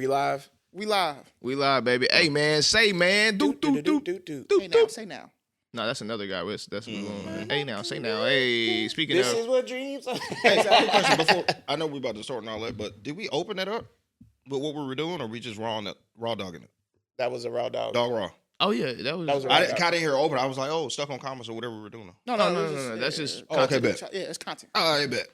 We live? We live. We live, baby. Hey, man. Say, man. Do. Hey, now. Say now. No, that's another guy. That's what we're going. Hey, now. Say now. Hey, speaking This of. is what dreams are. Hey, so I have a question before. I know we're about to start and all that, but did we open that up with what we were doing, or we just raw dogging it? That was a raw dog. Dog raw. Oh, yeah. That was right. I didn't hear it open. I was like, oh, stuck on comments or whatever we were doing. No. That's just. Oh, okay, bet. Yeah, it's content. All right, bet.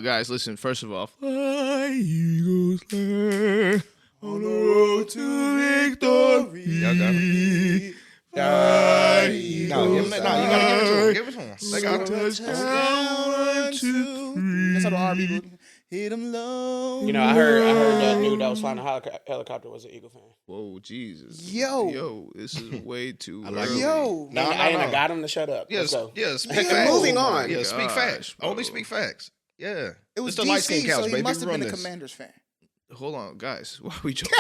Guys, listen. First of all, fly, Eagles, fly on the road to victory. Y'all got it. No, you gotta give it to him. They got it. That's how the R&B goes. Hit them low. You know, I heard that dude that was flying a helicopter was an Eagle fan. Whoa, Jesus. Yo, this is way too like early. Yo. No. I got him to shut up. Yes, Let's go. yeah. Speak And facts. moving on. Yeah, speak Gosh, facts. bro. Only speak facts. Yeah. It was It's the light skin DC, couch, so he baby. must have We been a run this. Commanders fan. Hold on, guys. Why are we joking?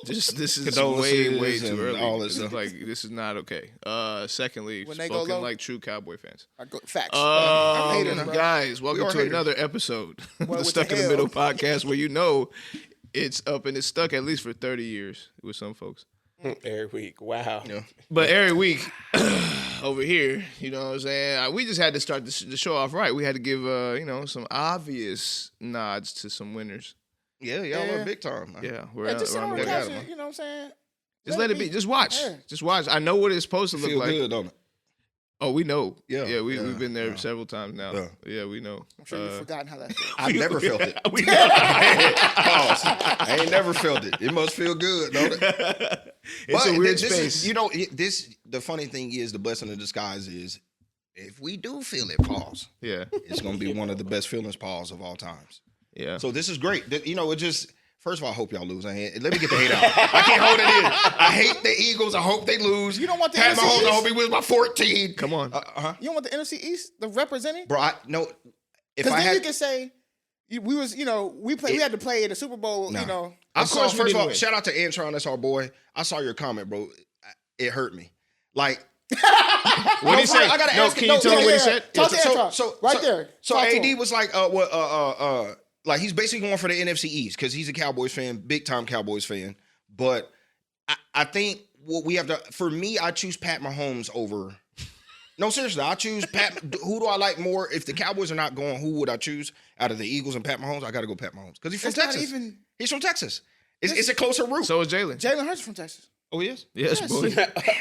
This is way Condolences too and early. all that This stuff. is like this is not okay. Secondly, When they go spoken low- like true Cowboy fans. Facts. I'm haters, bro. Guys, welcome are to haters. another episode of the what Stuck the in the hell? Middle podcast, where you know it's up and it's stuck at least for 30 years with some folks. Every week. Wow. Yeah. But every week over here, you know what I'm saying? We just had to start the show off right. We had to give some obvious nods to some winners. Yeah, y'all Yeah. are big time. Man. Yeah, we're Yeah, just sit around on the the way. couch, man. you know what I'm saying? Just let it be. Just watch. Yeah. Just watch. I know what it's supposed to look Feel like. good, don't it? Oh, we know. Yeah, We've been there yeah. several times now. Yeah. Yeah, we know. I'm sure you've forgotten how that feels. I've never felt it. We know. Pause. I ain't never felt it. It must feel good, don't it? It's a weird this space. Is, the funny thing is, the blessing in disguise is, if we do feel it, pause. Yeah, It's going to be one of the best feelings, pause, of all times. yeah. So this is great. It just, first of all, I hope y'all lose. Let me get the hate out. I can't hold it in. I hate the Eagles. I hope they lose. You don't want the Pat NFC Mahomes, I East? hope he wins by 14. Come on. You don't want the NFC East, the representing? Bro, if Because I then had... you can say, we had to play in the Super Bowl, Nah. you know. I Of saw, course we first of didn't all, win. shout out to Antron, that's our boy. I saw your comment, bro. It hurt me. Like, What did he say? I gotta No, ask can him- you tell me what he said? Talk to so- Antron. so- right so- there. So Talk to AD him. was like, like he's basically going for the NFC East because he's a Cowboys fan, big time Cowboys fan. But I think what we have to, for me, I choose Pat Mahomes over. No, seriously, I choose Pat. Who do I like more? If the Cowboys are not going, who would I choose out of the Eagles and Pat Mahomes? I got to go Pat Mahomes because he's from It's not Texas. even- He's from Texas. It's a closer route. So is Jalen. Jalen Hurts from Texas. Oh, he is? Yes, Yes. boy.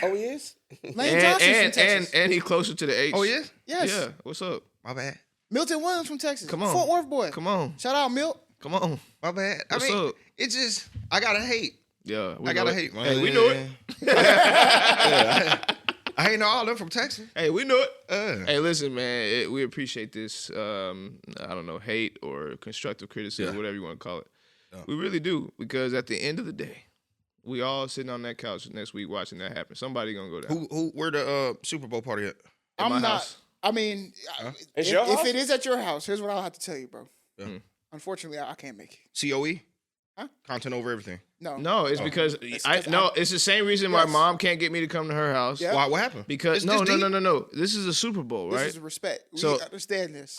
Oh, he is? Lane Johnson's from Texas. And he closer to the H. Oh, he is? Yes. Yeah. What's up? My bad. Milton Williams from Texas. Come on. Fort Worth boy. Come on. Shout out, Milt. Come on. My bad. What's up? It's just, I got to hate. Yeah. I got to hate, man. Hey, we know it. I ain't know all of them from Texas. Hey, we know it. Uh. Hey, listen, man. We appreciate this. I don't know, hate or constructive criticism, Yeah. whatever you want to call it. Yeah. We really do, because at the end of the day, we all sitting on that couch next week watching that happen. Somebody gonna go down. Where the Super Bowl party at? At my I'm not. house. I mean, It's your house? if it is at your house, here's what I'll have to tell you, bro. Yeah. Unfortunately, I can't make it. COE? Huh? Content over everything. No, it's because It's 'cause it's the same reason my Yes. mom can't get me to come to her house. Yeah. Why? What happened? Because It's this deep? no. This is a Super Bowl, This right? is respect. We So, understand this.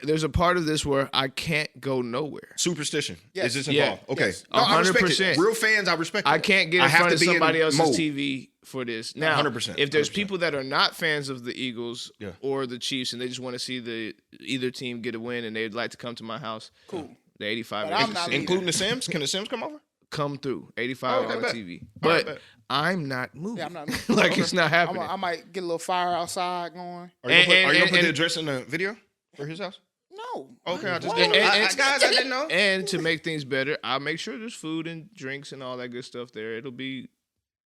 There's a part of this where I can't go nowhere. Superstition. Yes. Is this Yeah. involved? Okay. Yes. No, I respect 100%. it. Real fans, I respect it. I can't get I in have front to of be in somebody else's mode. TV for this. Now, 100%, if there's 100%. people that are not fans of the Eagles Yeah. or the Chiefs and they just want to see either team get a win and they'd like to come to my house, Cool. the 85 But I'm not leaving. Including the Sims? Can the Sims come over? come through 85 Okay, on bet. TV. All right, But bet. I'm not moving. Yeah, I'm not. like it's not happening. I might get a little fire outside going. Are you going to put and- the address in the video for his house? No. Okay, I just Why? didn't know. Guys, I didn't know. And to make things better, I'll make sure there's food and drinks and all that good stuff there. It'll be,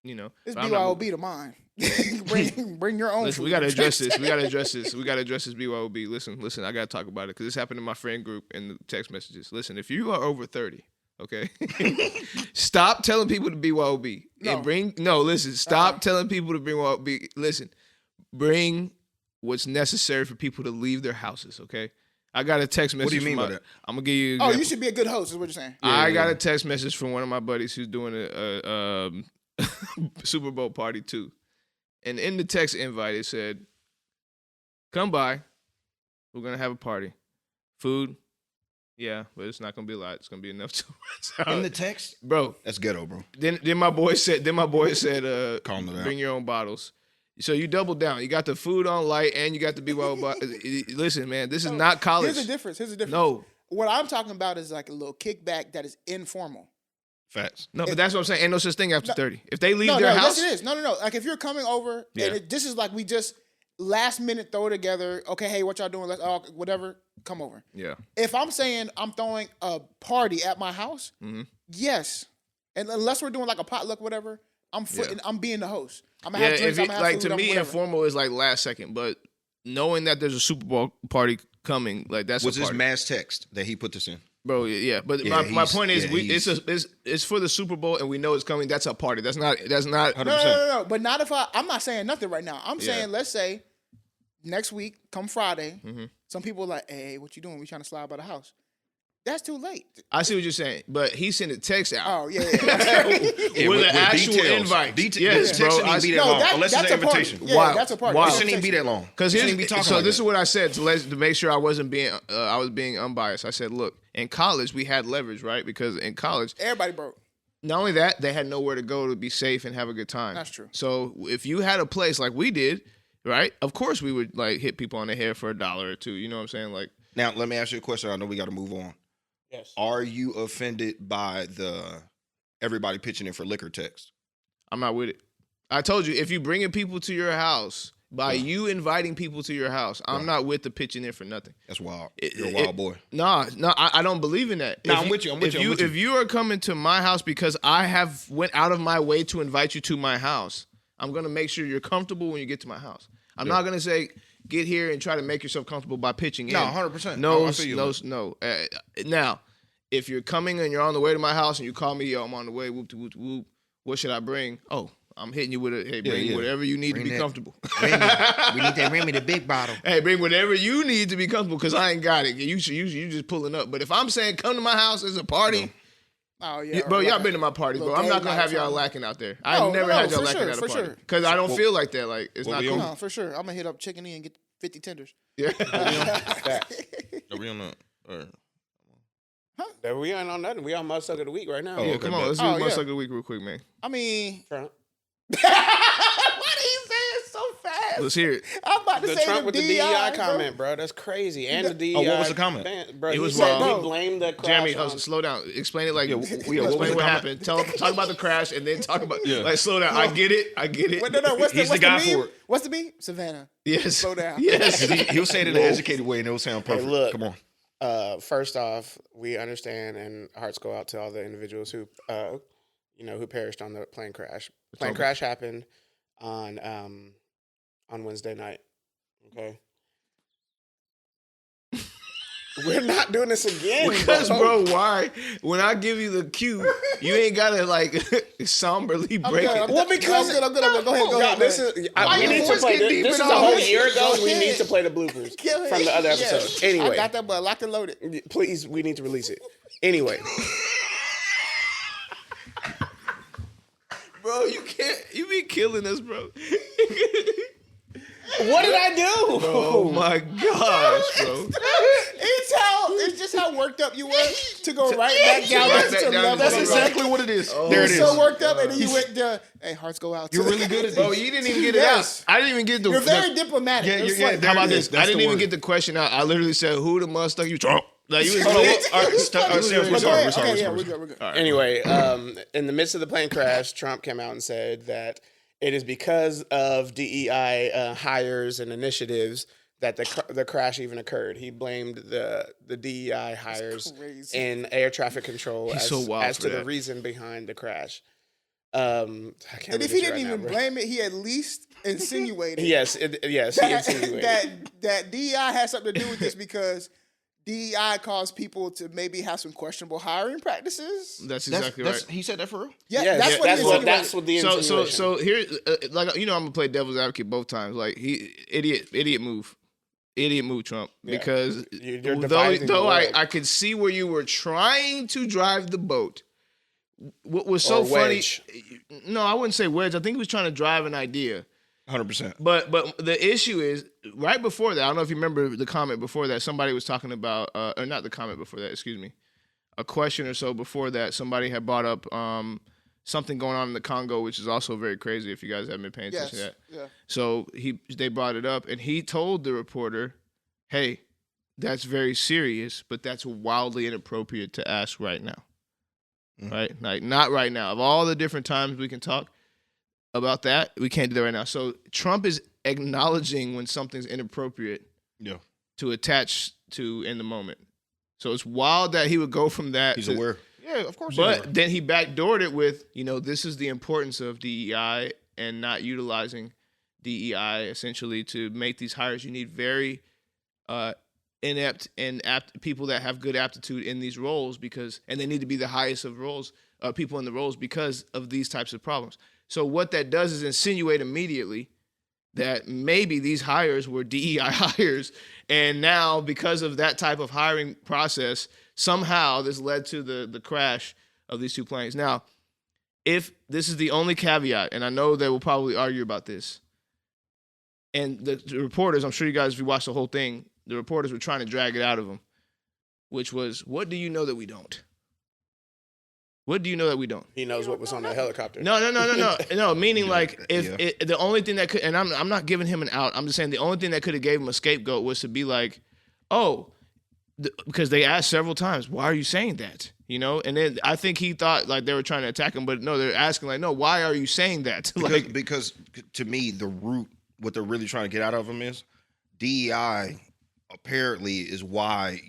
It's but I'm not BYOB to mine. bring your own. Listen, food. we gotta address this. We gotta address this. We gotta address this BYOB. Listen. I gotta talk about it because this happened in my friend group in the text messages. Listen, if you are over 30, okay, stop telling people to BYOB and stop telling people to bring BYOB. Listen, bring what's necessary for people to leave their houses. Okay, I got a text message. What do you mean from by that? I'm gonna give you. Oh, you should be a good host. Is what you're saying. I got a text message from one of my buddies who's doing a Super Bowl party too. And in the text invite, it said, come by. We're going to have a party. Food, Yeah, but it's not gonna be a lot. It's gonna be enough to In the text, bro. that's ghetto, bro. Then my boy said, Calm it down. bring your own bottles. So you double down. You got the food on light and you got the BYO. Listen, man, this is not college. Here's the difference. No. What I'm talking about is like a little kickback that is informal. Facts. No, but that's what I'm saying. Ain't no such thing after 30. If they leave No, their house. yes, it is. No. Like if you're coming over and this is like we just last minute throw it together. Okay, hey, what y'all doing? Let's whatever. Come over. Yeah. If I'm saying I'm throwing a party at my house, yes, and unless we're doing like a potluck, whatever, I'm being the host. I'm gonna have drinks. I'm gonna have food, to me, whatever. informal is like last second, but knowing that there's a Super Bowl party coming, like that's Was a this party. mass text that he put this in? Bro, yeah, but my point is, it's for the Super Bowl, and we know it's coming. That's a party. That's not. 100%. No. But not if I'm not saying nothing right now. I'm saying let's say next week, come Friday, some people are like, hey, what you doing? We trying to slide by the house. That's too late. I see what you're saying, but he sent a text out. Oh, yeah. With an actual details. invite. Yes, bro. Text didn't be that long, unless it's an invitation. Yeah, Wow. that's a party. Wow. It shouldn't even be that long. Because Shouldn't be talking like this that. is what I said to make sure I wasn't being I was being unbiased. I said, look, in college we had leverage, right? Because in college, Everybody broke. not only that, they had nowhere to go to be safe and have a good time. That's true. So if you had a place like we did, right? Of course we would like hit people on the head for $1 or $2. You know what I'm saying? Like, Now, let me ask you a question. I know we got to move on. Yes. Are you offended by the everybody pitching in for liquor text? I'm not with it. I told you, if you bringing people to your house, by you inviting people to your house, I'm not with the pitching in for nothing. That's wild. You're a wild boy. No, I don't believe in that. No, I'm with you. If you are coming to my house because I have went out of my way to invite you to my house, I'm gonna make sure you're comfortable when you get to my house. I'm not gonna say get here and try to make yourself comfortable by pitching in. No, 100%. No. I feel you. Now, if you're coming and you're on the way to my house and you call me, yo, I'm on the way, whoop, whoop, whoop, what should I bring? Oh, I'm hitting you with a, hey, bring whatever you need to be comfortable. We need that Remy, the big bottle. Hey, bring whatever you need to be comfortable because I ain't got it. You just pulling up. But if I'm saying come to my house, it's a party. Oh, yeah. Bro, y'all been to my party, bro. I'm not going to have y'all lacking out there. I never had y'all lacking at a party. Because I don't feel like that. Like, it's not cool. No, for sure. I'm going to hit up Chicken E and get 50 tenders. Yeah. Are we on the... That we ain't on nothing. We on Mutha-Stucka of the week right now. Yeah, come on. Let's do Mutha-Stucka of the week real quick, man. I mean... Trump. Why did he say it so fast? Let's hear it. I'm about to The say Trump the with the DEI DEI comment, bro. That's crazy. And the DEI. what was the comment? Bro, It he was said wild. he blamed the crash Jeremy, on- slow down. Explain it like what was explain the what comment? happened. Talk about the crash and then talk about like slow down. I get it. Wait, no. What's He's the the guy meme? for it. What's the meme? Savannah. Yes. Slow down. Yes. He'll say it in an educated way and it'll sound perfect. look. Come on. First off, we understand and hearts go out to all the individuals who, who perished on the plane crash. Plane crash happened on Wednesday night. Okay. We're not doing this again. Because, bro, why? When I give you the cue, you ain't gotta like somberly break it. Well, because I'm good. Go ahead. This is we need to play this is a whole year ago. We need to play the bloopers from the other episode. Anyway, I got that, but locked and loaded. please, we need to release it. Anyway, Bro, you be killing us, bro. what did I do? Oh my gosh, bro. It's just how worked up you were to go right back down Right to back the down level. to That's Right. exactly what it is. Oh. There it You're is. so worked up, and then you went to, hey, hearts go out. You're really good at Bro, this. you didn't even get Yes. it out. I didn't even get the. You're very diplomatic. Yeah, It's yeah, funny. there How about it is. this? That's I didn't the even word. get the question out. I literally said, "Who the Mutha-Stucka you Trump?" Like you was Hold on, lit. all right, we're sorry. Okay, we're good. Anyway, in the midst of the plane crash, Trump came out and said that it is because of DEI hires and initiatives that the crash even occurred. He blamed the DEI hires crazy. in air traffic control He's so wild as for to the that. reason behind the crash. I can't And if read he this didn't right now, even bro. blame it, he at least insinuated. Yes, he insinuated. that DEI has something to do with this because DEI caused people to maybe have some questionable hiring practices. That's exactly right. He said that for real? Yeah, Yes, that's what he insinuated. that's what the insinuation. So here, like I'm gonna play devil's advocate both times. Like idiot move, Trump. Yeah. Because You're dividing the though world. I could see where you were trying to drive the boat. What was so Or funny? wedge. No, I wouldn't say wedge. I think he was trying to drive an idea. 100%. But the issue is right before that. I don't know if you remember the comment before that. Somebody was talking about, or not the comment before that. Excuse me, a question or so before that. Somebody had brought up something going on in the Congo, which is also very crazy. If you guys haven't been paying attention to that, Yeah. so they brought it up, and he told the reporter, "Hey, that's very serious, but that's wildly inappropriate to ask right now." Right? Like, not right now. Of all the different times we can talk about that, we can't do that right now. So Trump is acknowledging when something's inappropriate to attach to in the moment. So it's wild that he would go from that. He's aware. Yeah, of course. But then he backdoored it with, this is the importance of DEI and not utilizing DEI essentially to make these hires. You need very inept and people that have good aptitude in these roles and they need to be the highest of roles, people in the roles because of these types of problems. So what that does is insinuate immediately that maybe these hires were DEI hires, and now because of that type of hiring process, somehow this led to the crash of these two planes. Now, if this is the only caveat, and I know they will probably argue about this, and the reporters, I'm sure you guys, if you watched the whole thing, the reporters were trying to drag it out of him, which was, what do you know that we don't? What do you know that we don't? He knows what was on that helicopter. No. No, meaning the only thing that could, and I'm not giving him an out. I'm just saying the only thing that could have gave him a scapegoat was to be like, because they asked several times, why are you saying that? And then I think he thought like they were trying to attack him, but no, they're asking like, no, why are you saying that? Because to me, the root, what they're really trying to get out of him is DEI apparently is why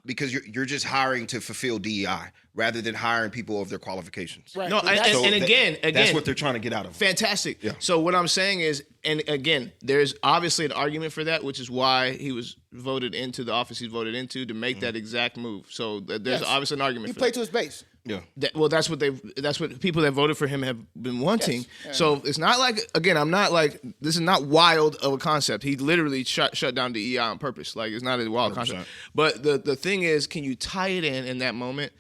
because you're just hiring to fulfill DEI rather than hiring people of their qualifications. Right. No, and again, that's what they're trying to get out of him. Fantastic. Yeah. So what I'm saying is, and again, there's obviously an argument for that, which is why he was voted into the office he's voted into to make that exact move. So there's obviously an argument. He played to his base. Yeah. That's what people that voted for him have been wanting. Yes. Yeah. So it's not like, again, I'm not like, this is not wild of a concept. He literally shut down DEI on purpose. Like, it's not a wild 100%. Concept. But the thing is, can you tie it in that moment?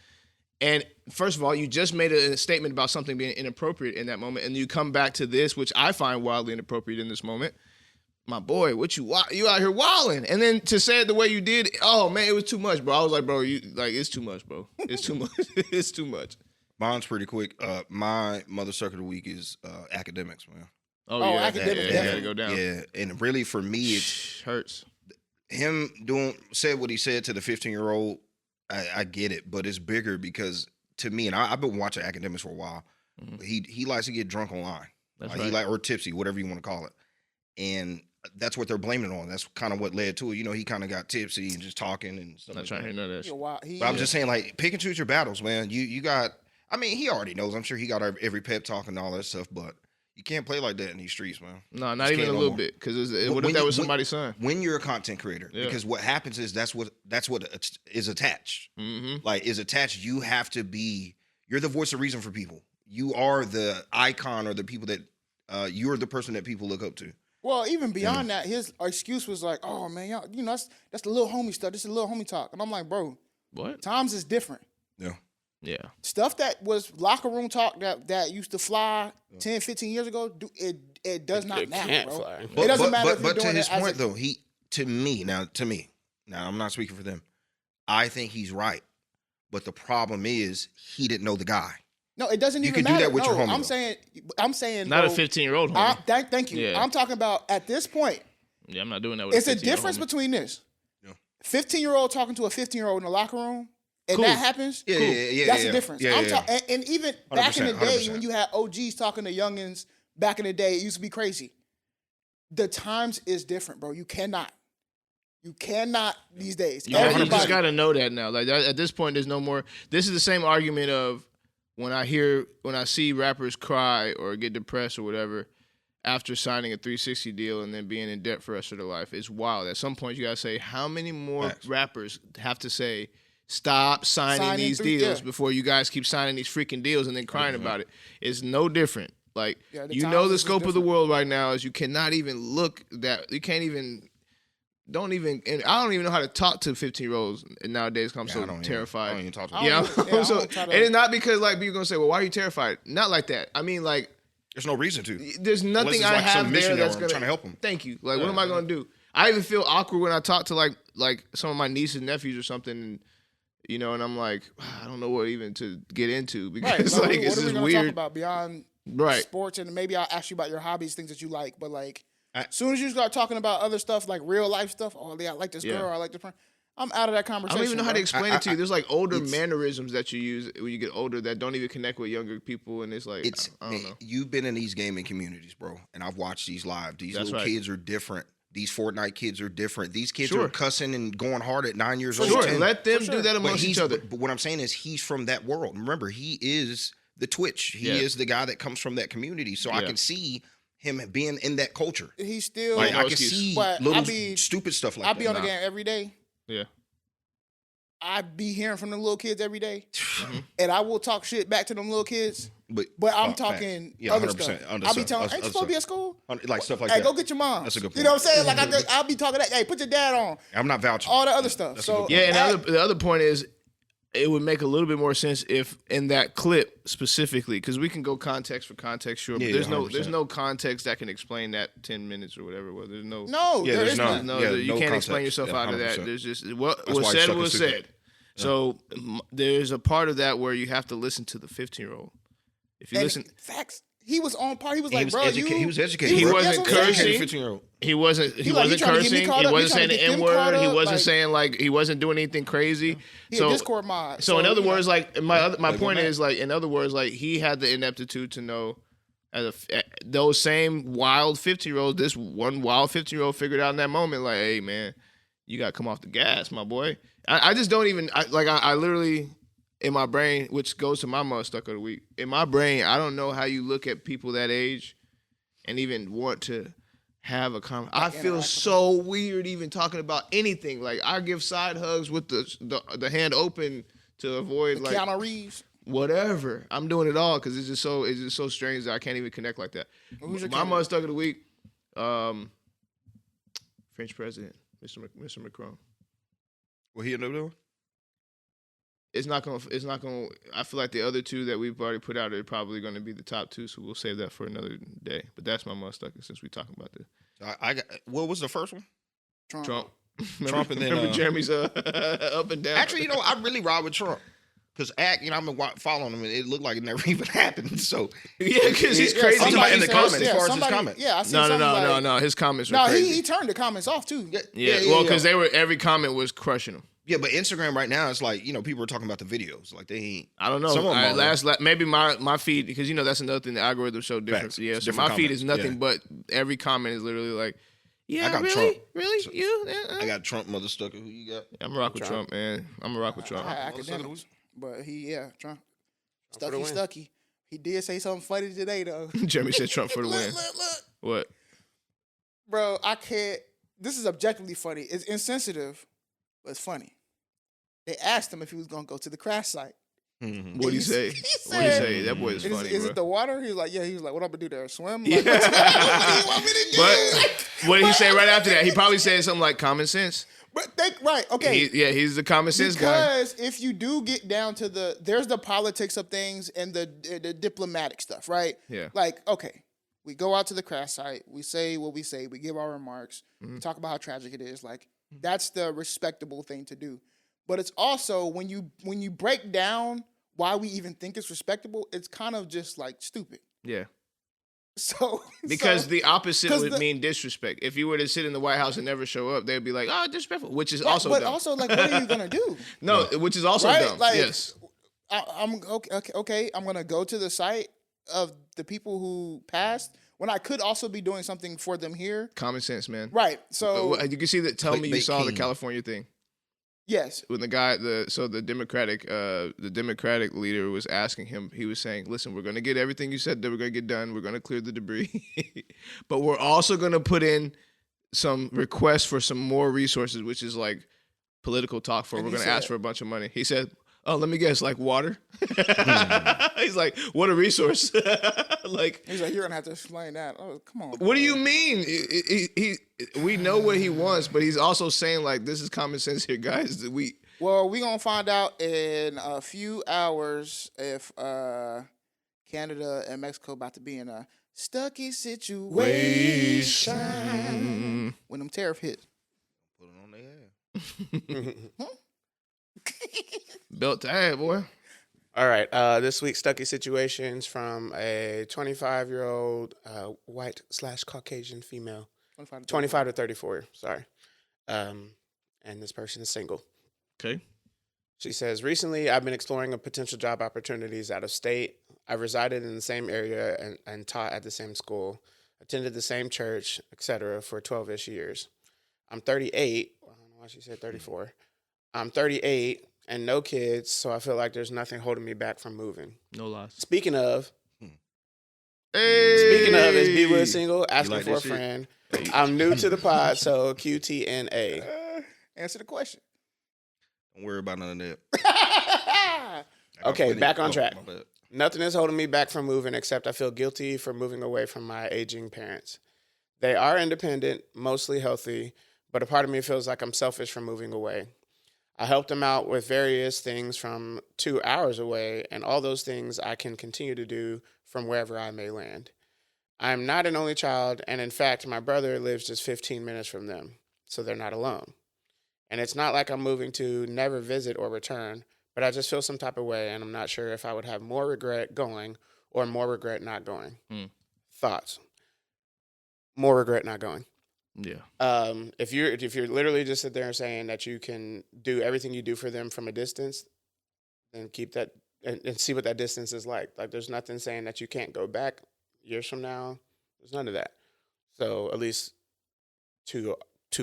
And first of all, you just made a statement about something being inappropriate in that moment, and you come back to this, which I find wildly inappropriate in this moment. My boy, what you out here wilding? And then to say it the way you did, oh man, it was too much, bro. I was like, bro, it's too much, bro. It's too much. It's too much. Mine's pretty quick. My Mutha-Stucka of the week is Akademiks, man. Oh yeah, Akademiks, yeah, gotta go down. Yeah, and really for me, it hurts. Him said what he said to the 15-year-old. I get it, but it's bigger because to me, and I've been watching Akademiks for a while. Mm-hmm. He likes to get drunk online, right. Or tipsy, whatever you want to call it, and that's what they're blaming it on. That's kind of what led to it. He kind of got tipsy and just talking and stuff. Not trying to hear none of that. But I'm just saying, like, pick and choose your battles, man. You got. I mean, he already knows. I'm sure he got every pep talk and all that stuff, but you can't play like that in these streets, man. No, not even a little bit. Because what if that was somebody's son? When you're a content creator, because what happens is that's what is attached. Mm-hmm. Like, is attached. You have to be. You're the voice of reason for people. You are the icon or the people that you're the person that people look up to. Well, even beyond that, his excuse was like, "Oh man, y'all, that's the little homie stuff. This is the little homie talk." And I'm like, "Bro, what? Times is different." Yeah. Stuff that was locker room talk that used to fly 10, 15 years ago, it does not now, bro. Fly. It doesn't matter if you're but doing to his it point, though, to me, now I'm not speaking for them. I think he's right. But the problem is he didn't know the guy. No, it doesn't even matter. You can do that with your homie. I'm saying not bro, a 15-year-old homie. Thank you. Yeah. I'm talking about at this point. Yeah, I'm not doing that with it's a 15-year-old It's a difference between this. 15-year-old talking to a 15-year-old in the locker room. And that happens, cool. That's the difference. And even back in the day 100%. when you had OGs talking to youngins, back in the day, it used to be crazy. The times is different, bro. You cannot these days. You just got to know that now. Like at this point, there's no more. This is the same argument of when I see rappers cry or get depressed or whatever after signing a 360 deal and then being in debt for the rest of their life. It's wild. At some point, you got to say, how many more rappers have to say, stop signing these deals before you guys keep signing these freaking deals and then crying about it? It's no different. Like, the scope of the world right now is you cannot even look that. You can't even. Don't even. And I don't even know how to talk to 15-year-olds nowadays because I'm so terrified. I don't even talk to them. And it's not because like people gonna say, well, why are you terrified? Not like that. I mean, like, There's no reason to. There's nothing Unless it's I like have some mission there that's I'm gonna trying to help them. Thank you. Like, what am I gonna do? I even feel awkward when I talk to like some of my nieces and nephews or something, and you know, and I'm like, I don't know what even to get into because Right. like What it's are we just gonna talk weird. about beyond Right. sports? And maybe I'll ask you about your hobbies, things that you like. But like, as soon as you start talking about other stuff, like real life stuff, oh yeah, I like this girl, I like this friend. I'm out of that I conversation. don't even know how to bro. explain it to you. There's like older mannerisms that you use when you get older that don't even connect with younger people, and it's like I don't know. You've been in these gaming communities, bro, and I've watched these live. These little kids are different. These Fortnite kids are different. These kids are cussing and going hard at 9 years old. Sure, 10. let them do that amongst each other. But what I'm saying is he's from that world. Remember, he is the Twitch. He is the guy that comes from that community. So I can see him being in that culture. He's still Like, I can see little stupid stuff like I that. be on the game every day. Yeah. I be hearing from them little kids every day, and I will talk shit back to them little kids. But I'm talking other stuff. I'll be telling, ain't you supposed to be at school? Like stuff like Hey, that. go get your mom. That's a good point. You know what I'm saying? Like I'll be talking that. Hey, put your dad on. I'm not vouching. All the other stuff. That's So and the other point is, it would make a little bit more sense if in that clip specifically, because we can go context for context, sure, but there's no context that can explain that 10 minutes or whatever. Well, there's no there's none. You can't explain context. yourself out of that. 100%. There's just what was said was said. So there's a part of that where you have to listen to the 15-year-old. If you listen, facts. He was on par. He was like, he was bro, educated. He was educated. He bro. wasn't cursing. 15-year-old. He wasn't you trying to get me cursing. caught He up? wasn't You saying trying to the get them N word. caught He up? wasn't Like- saying like he wasn't doing anything crazy. He a Discord mod. So in other you words, know. like my Like, point go is like in other words, like he had the ineptitude to know those same wild 15-year-olds. This one wild 15-year-old figured out in that moment, like, hey man, you gotta come off the gas, my boy. I just don't even I literally. In my brain, which goes to my Mutha-Stucka of the week, in my brain, I don't know how you look at people that age and even want to have a conversation. I feel so weird even talking about anything. Like, I give side hugs with the hand open to avoid like Keanu Reeves. whatever. I'm doing it all because it's just so strange that I can't even connect like that. Who's your My candidate? Mutha-Stucka of the week, French president, Mr. Macron. What he ended up doing? It's not gonna. I feel like the other two that we've already put out are probably gonna be the top two, so we'll save that for another day. But that's my Mutha-Stucka since we talking about this. I got. What was the first one? Trump. Trump and then remember Jeremy's up and down. Actually, I really ride with Trump because I've been following him and it looked like it never even happened. So yeah, because he's crazy. Somebody in the said- comments, yeah, as far as his somebody- comments. Yeah, I see something like, No. His comments were No, crazy. he turned the comments off too. Yeah, well, because every comment was crushing him. Yeah, but Instagram right now, it's like, people are talking about the videos. Like, they ain't. I don't know. Some of them are. Maybe my feed, because that's another thing. The algorithm show different. Facts. Yeah, It's so different my feed is comments. nothing but every comment is literally like, yeah, I got really, Trump. really, So- you. I got Trump, Mutha-Stucka. Who you got? I'm a rock with Trump, man. I'm a rock with Trump. I had Akademiks, but Trump. for the win. Stucky. He did say something funny today though. Jeremy said Trump for the win. Look. What? Bro, I can't. This is objectively funny. It's insensitive, but it's funny. They asked him if he was gonna go to the crash site. Mm-hmm. What'd he say? He What'd he said- say? That boy is funny, Is bro. it the water? He was like, yeah. He was like, what I'm gonna do there? Swim? Yeah. Like, what you want me to do? But what did he say right after that? He probably said something like common sense. Right. Okay. He's the common sense guy. Because if you do get down to there's the politics of things and the diplomatic stuff, right? Yeah. Like, okay, we go out to the crash site, we say what we say, we give our remarks, Mm-hmm. we talk about how tragic it is. Like, that's the respectable thing to do. But it's also when you break down why we even think it's respectable, it's kind of just like stupid. Yeah. So Because the opposite 'cause would the- mean disrespect. If you were to sit in the White House and never show up, they'd be like, "Oh, disrespectful," which is also but dumb. also like, what are you gonna do? No, which is also Right? dumb. Like, yes. I'm okay. I'm gonna go to the site of the people who passed when I could also be doing something for them here. Common sense, man. Right. So You can see that. Tell me you Clickbait saw the king. California thing yes, when the guy, the Democratic leader was asking him. He was saying, "Listen, we're gonna get everything you said that we're gonna get done. We're gonna clear the debris, but we're also gonna put in some requests for some more resources, which is like political talk for. And We're he gonna ask said- for a bunch of money." He said, "Oh, let me guess, like water." He's like, "What a resource!" Like, he's like, you're gonna have to explain that. Oh, come on. what do you mean? We know what he wants, but he's also saying like, this is common sense here, guys. Well, we gonna find out in a few hours if Canada and Mexico about to be in a Stucky situation. When them tariff hits. Put it on their ass. Belt to ass, boy. All right. This week's Stucky Situations from a 25-year-old white/Caucasian female. 25 to 34. Sorry. And this person is single. Okay. She says, recently I've been exploring potential job opportunities out of state. I've resided in the same area and taught at the same school, attended the same church, etc. for 12-ish years. I'm 38. I don't know why she said 34. I'm 38 and no kids, so I feel like there's nothing holding me back from moving. No loss. Speaking of, Hey. is B Wood single? Asking like for a this shit? friend. I'm new to the pod, so QTNA. Answer the question. Don't worry about none of that. Okay, back on track. My bad. Nothing is holding me back from moving except I feel guilty for moving away from my aging parents. They are independent, mostly healthy, but a part of me feels like I'm selfish for moving away. I helped them out with various things from 2 hours away, and all those things I can continue to do from wherever I may land. I am not an only child, and in fact, my brother lives just 15 minutes from them, so they're not alone. And it's not like I'm moving to never visit or return, but I just feel some type of way, and I'm not sure if I would have more regret going or more regret not going. Thoughts? More regret not going. Yeah. If you're literally just sit there and saying that you can do everything you do for them from a distance, then keep that and see what that distance is like. Like, there's nothing saying that you can't go back years from now. There's none of that. So at least to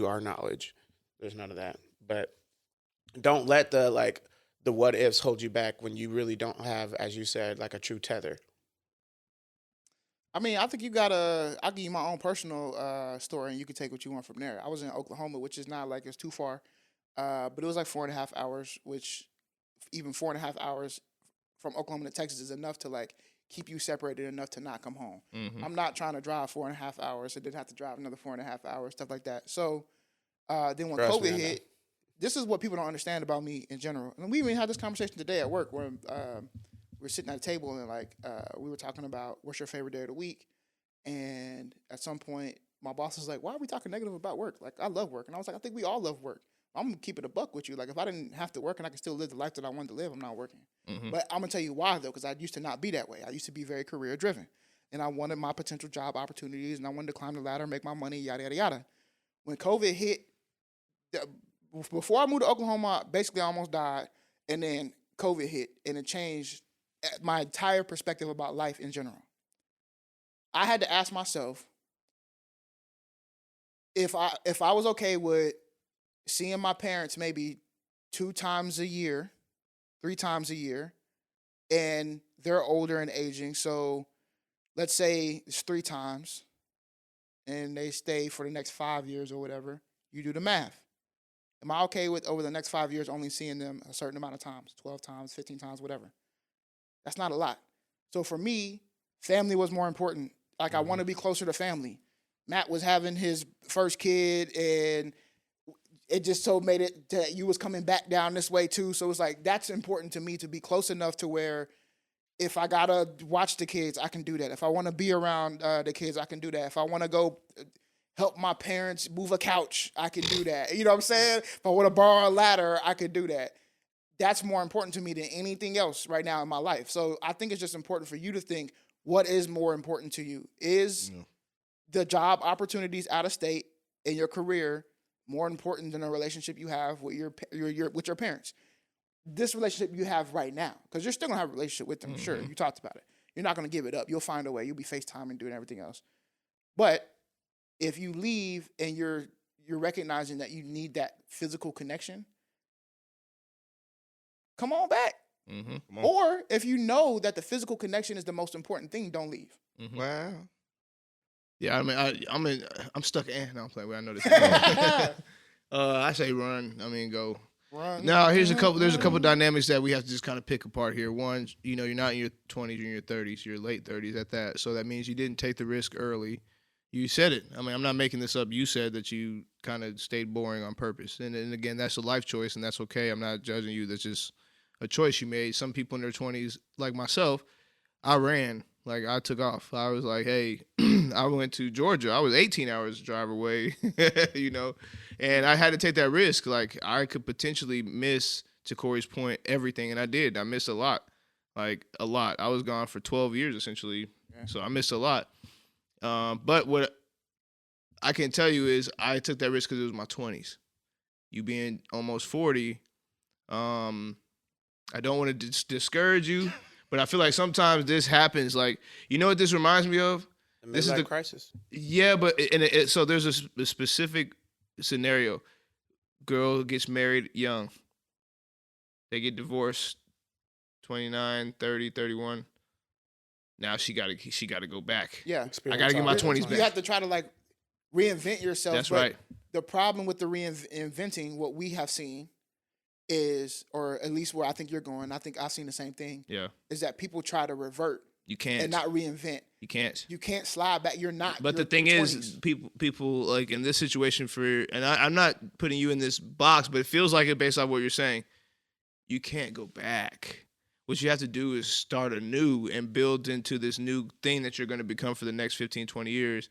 our knowledge, there's none of that. But don't let the what ifs hold you back when you really don't have, as you said, like a true tether. I mean, I think I'll give you my own personal story, and you can take what you want from there. I was in Oklahoma, which is not like it's too far, but it was like 4.5 hours, which even 4.5 hours from Oklahoma to Texas is enough to like keep you separated enough to not come home. Mm-hmm. I'm not trying to drive 4.5 hours and then have to drive another 4.5 hours, stuff like that. So then when Trust me, COVID I know. hit, this is what people don't understand about me in general. And we even had this conversation today at work where we're sitting at a table and we were talking about what's your favorite day of the week. And at some point, my boss was like, why are we talking negative about work? Like, I love work. And I was like, I think we all love work. I'm going to keep it a buck with you. Like, if I didn't have to work and I could still live the life that I wanted to live, I'm not working. Mm-hmm. But I'm going to tell you why, though, because I used to not be that way. I used to be very career-driven. And I wanted my potential job opportunities, and I wanted to climb the ladder, make my money, yada, yada, yada. When COVID hit, before I moved to Oklahoma, basically I almost died. And then COVID hit, and it changed my entire perspective about life in general. I had to ask myself if I was okay with seeing my parents maybe 2 times a year, 3 times a year, and they're older and aging. So let's say it's 3 times, and they stay for the next 5 years or whatever. You do the math. Am I okay with over the next 5 years only seeing them a certain amount of times, 12 times, 15 times, whatever? That's not a lot. So for me, family was more important. Like, I want to be closer to family. Matt was having his first kid, and it just so made it that you was coming back down this way too. So it's like, that's important to me, to be close enough to where if I gotta watch the kids, I can do that. If I want to be around the kids, I can do that. If I want to go help my parents move a couch, I can do that. You know what I'm saying? If I want to borrow a ladder, I can do that. That's more important to me than anything else right now in my life. So I think it's just important for you to think, what is more important to you? Is the job opportunities out of state in your career more important than a relationship you have with your parents? This relationship you have right now, because you're still gonna have a relationship with them, sure. You talked about it. You're not gonna give it up. You'll find a way. You'll be FaceTiming, doing everything else. But if you leave and you're recognizing that you need that physical connection, come on back. Mm-hmm. Come on. Or if you know that the physical connection is the most important thing, don't leave. Mm-hmm. Wow. Yeah, I mean, I'm stuck in. No, I'm playing. I know this. I say run. I mean, go. Run. Now, there's a couple dynamics that we have to just kind of pick apart here. One, you're not in your 20s, you're in your 30s, your late 30s at that. So that means you didn't take the risk early. You said it. I mean, I'm not making this up. You said that you kind of stayed boring on purpose. And again, that's a life choice, and that's okay. I'm not judging you. That's just a choice you made. Some people in their 20s, like myself, I ran Like, I took off. I was like, hey, I went to Georgia. I was 18 hours drive away, you know, and I had to take that risk. Like, I could potentially miss, to Corey's point, everything, and I did. I missed a lot, like a lot. I was gone for 12 years, essentially, so I missed a lot. But what I can tell you is I took that risk because it was my 20s. You being almost 40, I don't want to discourage you, but I feel like sometimes this happens. Like, you know what this reminds me of? This is the crisis. Yeah, but so there's a specific scenario. Girl gets married young. They get divorced 29, 30, 31. Now she got to go back. Yeah. I got to get my 20s back. You have to try to like reinvent yourself. That's but right. The problem with the reinventing, what we have seen is, or at least where I think you're going, I think I've seen the same thing. Yeah. Is that people try to revert. You can't. And not reinvent. You can't. You can't slide back. You're not. But the thing is, people like in this situation and I'm not putting you in this box, but it feels like it based off what you're saying. You can't go back. What you have to do is start anew and build into this new thing that you're going to become for the next 15, 20 years.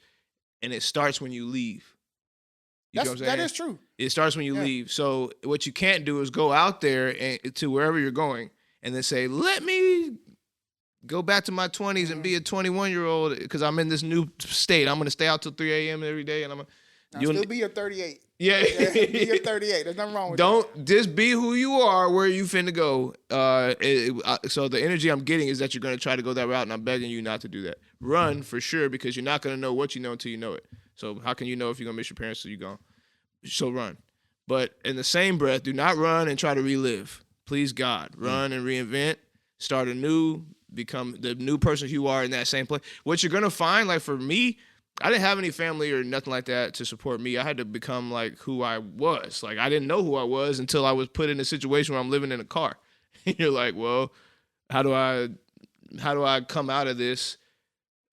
And it starts when you leave. You know what I'm saying? That is true. It starts when you leave. So what you can't do is go out there and to wherever you're going and then say, let me go back to my 20s and be a 21-year-old because I'm in this new state. I'm going to stay out till 3 a.m. every day. And I'll still be your 38. Yeah. Be your 38. There's nothing wrong with that. Don't just be who you are where you finna go. So the energy I'm getting is that you're going to try to go that route, and I'm begging you not to do that. Run for sure because you're not going to know what you know until you know it. So how can you know if you're going to miss your parents till you're gone? So run. But in the same breath, do not run and try to relive. Please, God, run and reinvent, start anew, become the new person you are in that same place. What you're going to find, like for me, I didn't have any family or nothing like that to support me. I had to become like who I was. Like I didn't know who I was until I was put in a situation where I'm living in a car. You're like, well, how do I come out of this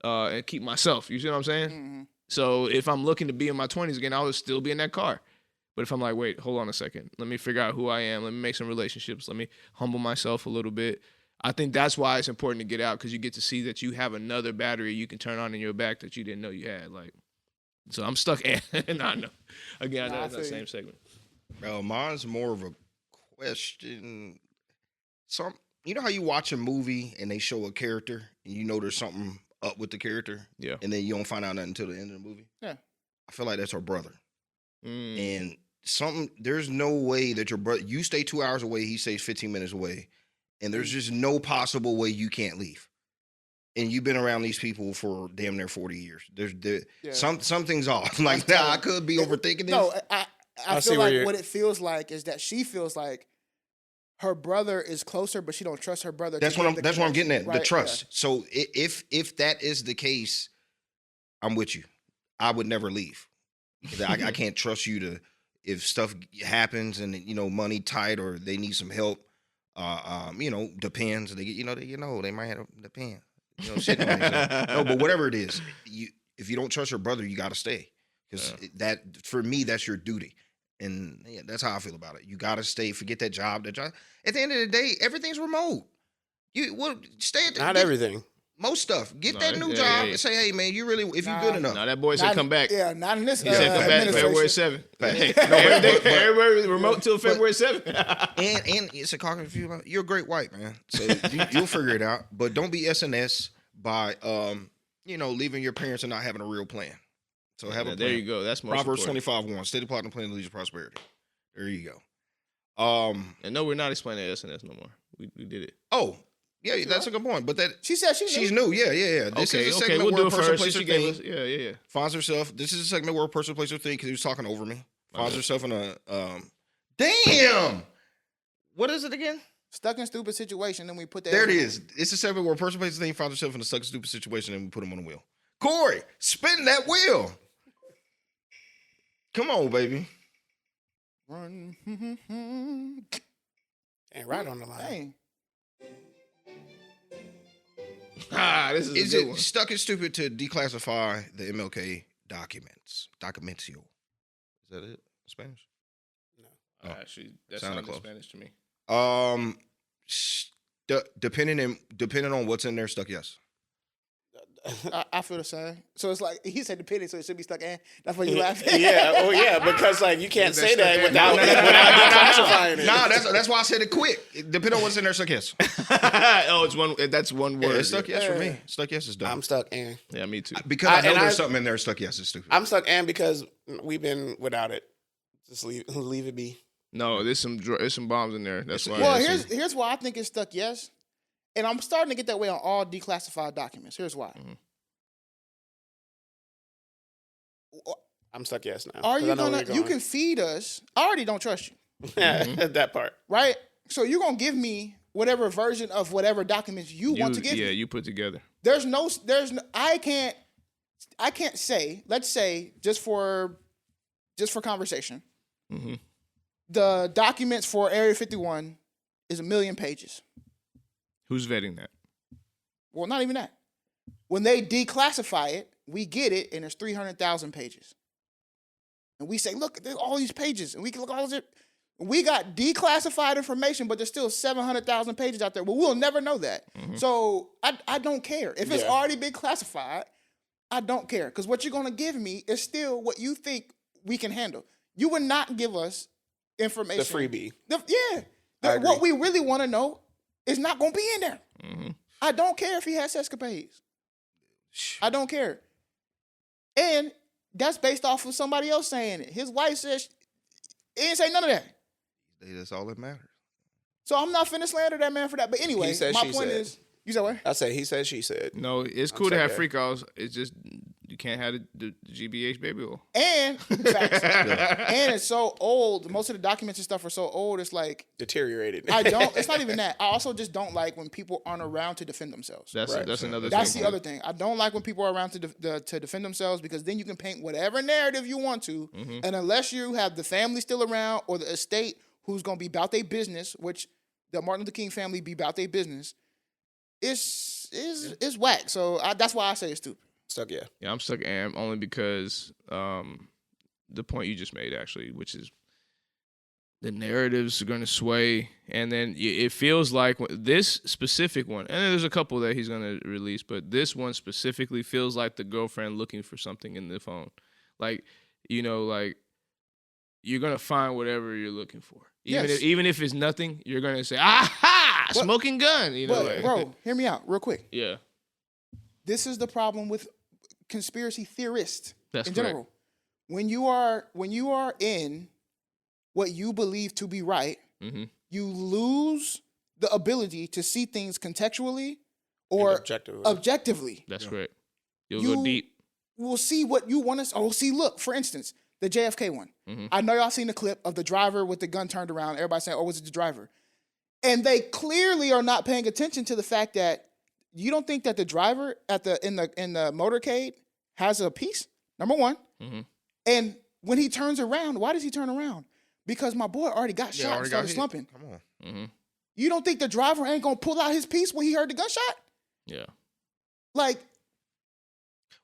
and keep myself? You see what I'm saying? Mm-hmm. So if I'm looking to be in my 20s again, I would still be in that car. But if I'm like, wait, hold on a second. Let me figure out who I am. Let me make some relationships. Let me humble myself a little bit. I think that's why it's important to get out because you get to see that you have another battery you can turn on in your back that you didn't know you had. Like, so I'm stuck. And I know. Again, I know it's that same segment. Mine's more of a question. You know how you watch a movie and they show a character and you know there's something up with the character? Yeah. And then you don't find out nothing until the end of the movie? Yeah. I feel like that's our brother. And there's no way that your brother, you stay 2 hours away, he stays 15 minutes away. And there's just no possible way you can't leave. And you've been around these people for damn near 40 years. Something's off. Like, I could be overthinking this. No, I feel like what it feels like is that she feels like her brother is closer, but she don't trust her brother. That's what I'm getting at. Right? The trust. Yeah. So if that is the case, I'm with you. I would never leave. I can't trust you to, if stuff happens and money tight or they need some help. Depends. They they might have depends. Shit. No, but whatever it is, if you don't trust your brother, you got to stay because that for me that's your duty, and that's how I feel about it. You got to stay. Forget that job. At the end of the day, everything's remote. Stay at not everything. Most stuff. Get that new job and say, hey man, you really if you're good enough. Now that boy said come back. Yeah, not in this. He said come back February 7th. Everybody remote till February 7th. and it's a cock if you're a great white man, so you'll figure it out. But don't be SNS by leaving your parents and not having a real plan. So have a plan. There you go. That's most Proverbs important. 25:1. Steady plotting, plan, leads to prosperity. There you go. And no, we're not explaining SNS no more. We did it. Oh. Yeah, that's a good point. But she said she's new. Yeah. This is a segment we'll where do a it person first. places Yeah. thing. Finds herself. This is a segment where a person places her thing because he was talking over me. Finds herself in a damn. What is it again? Stuck in stupid situation. Then we put that. There it is. It's a segment where a person places a thing, finds herself in a stuck in stupid situation, and we put him on the wheel. Cori, spin that wheel. Come on, baby. Run. And right on the line. Dang. This is Is a good it one. stuck and stupid to declassify the MLK documents? Documentio. Is that it? Spanish? No. Actually, that Sounded sounded close. Spanish to me. Depending on what's in there, stuck yes. I feel the same. So it's like he said depending, so it should be stuck in. That's why you laughing. Yeah, oh yeah, because like you can't say that stuck without declassifying it. No, that's why I said it quick. Depending on what's in there, stuck yes. Oh, it's one. That's one word. Yeah, it's stuck yes for me. Stuck yes is done. I'm stuck in. Yeah, me too. Because I know there's something in there. Stuck yes is stupid. I'm stuck in because we've been without it. Just leave it be. No, there's some bombs in there. That's why. Well, here's why I think it's stuck yes, and I'm starting to get that way on all declassified documents. Here's why. Mm-hmm. I'm stuck yes now. Are 'cause you I know where gonna? you're You going. can feed us. I already don't trust you, that part. right? So you're gonna give me whatever version of whatever documents you want to give me. Yeah, you put together. There's no. I can't say. Let's say just for conversation. Mm-hmm. The documents for Area 51 is 1 million pages. Who's vetting that? Well, not even that. When they declassify it, we get it, and it's 300,000 pages. And we say, look, there's all these pages, and we can look at all this. We got declassified information, but there's still 700,000 pages out there. Well, we'll never know that. Mm-hmm. So I don't care. If it's already been classified, I don't care. Because what you're going to give me is still what you think we can handle. You would not give us information. The freebie. What we really want to know is not going to be in there. Mm-hmm. I don't care if he has escapades. I don't care. And that's based off of somebody else saying it. His wife says, he didn't say none of that. That's all that matters. So I'm not finna slander that man for that. But anyway, my point is, you said what? I said he said she said. No, it's cool to have freak outs. It's just you can't have the GBH baby oil. And facts. And it's so old. Most of the documents and stuff are so old. It's like Deteriorated. It's not even that. I also just don't like when people aren't around to defend themselves. That's another. That's thing. the other thing. I don't like when people are around to defend themselves because then you can paint whatever narrative you want to, and unless you have the family still around or the estate who's gonna be about their business, which the Martin Luther King family be about their business, it's whack. So that's why I say it's stupid. Stuck, yeah. Yeah, I'm stuck am only because the point you just made actually, which is the narratives are going to sway, and then it feels like this specific one, and there's a couple that he's going to release, but this one specifically feels like the girlfriend looking for something in the phone, like like you're going to find whatever you're looking for, even if it's nothing, you're going to say aha, smoking gun, bro, hear me out real quick. Yeah. This is the problem with conspiracy theorists in general. Correct. When you are in what you believe to be right, you lose the ability to see things contextually or objectively. That's correct. You'll go deep. We'll see what you want to. Oh, see, look, for instance, the JFK one. I know y'all seen the clip of the driver with the gun turned around. Everybody saying, "Oh, was it the driver?" And they clearly are not paying attention to the fact that you don't think that the driver in the motorcade has a piece, number one. And when he turns around, why does he turn around? Because my boy already got shot and started slumping. Come on. You don't think the driver ain't gonna pull out his piece when he heard the gunshot? Yeah. Like,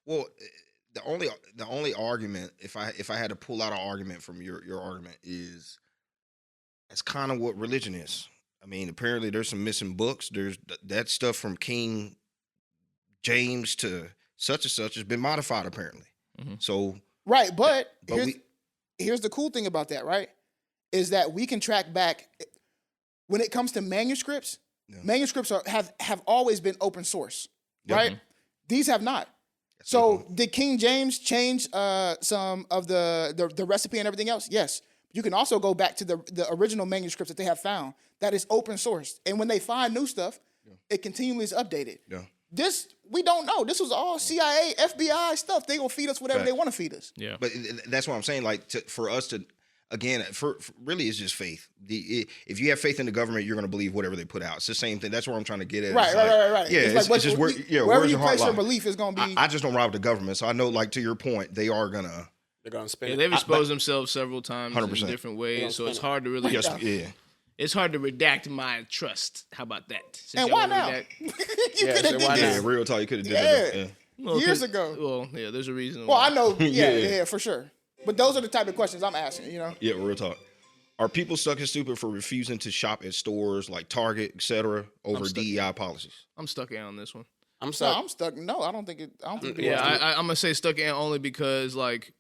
well, the only argument, if I had to pull out an argument from your argument, is that's kind of what religion is. I mean, apparently there's some missing books. There's that stuff from King James to such and such has been modified apparently. So right, but here's the cool thing about that, right? Is that we can track back when it comes to manuscripts. Manuscripts have always been open source, right? These have not. So did King James change some of the recipe and everything else? Yes. You can also go back to the original manuscripts that they have found that is open source. And when they find new stuff, it continually is updated. Yeah. This, we don't know. This was all CIA, FBI stuff. They gonna feed us whatever they want to feed us. Yeah. But that's what I'm saying. Like for us to, again, for really it's just faith. If you have faith in the government, you're gonna believe whatever they put out. It's the same thing. That's what I'm trying to get at. Right. Yeah, it's like just wherever you place your belief is gonna be. I just don't rob the government, so I know, like to your point, they're gonna spend. Yeah, they've exposed themselves several times 100%. in different ways, so it's hard to really. It's hard to redact my trust. How about that? And why now? You could have did this. Yeah, real talk. You could have did that. Yeah. Well, years ago. Well, yeah, there's a reason. Well, I know. Yeah, for sure. But those are the type of questions I'm asking. Yeah, real talk. Are people stuck and stupid for refusing to shop at stores like Target, etc., over DEI policies? I'm stuck on this one. I'm No, stuck. I'm stuck. No, I don't think it. I don't think. Yeah, it I'm gonna say stuck in only because like,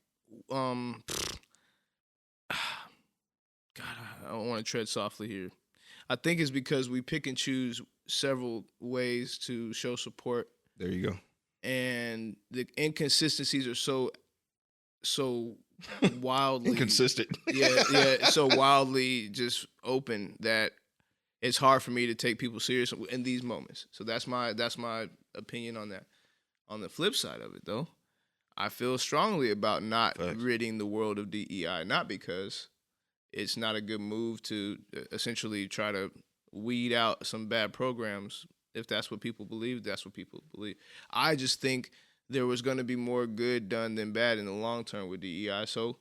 God, I don't want to tread softly here. I think it's because we pick and choose several ways to show support, There you go. and the inconsistencies are so wildly Inconsistent. so wildly just open that it's hard for me to take people serious in these moments. So that's my opinion on that. On the flip side of it, though, I feel strongly about not Facts. ridding the world of DEI, not because it's not a good move to essentially try to weed out some bad programs. If that's what people believe, that's what people believe. I just think there was going to be more good done than bad in the long term with DEI. So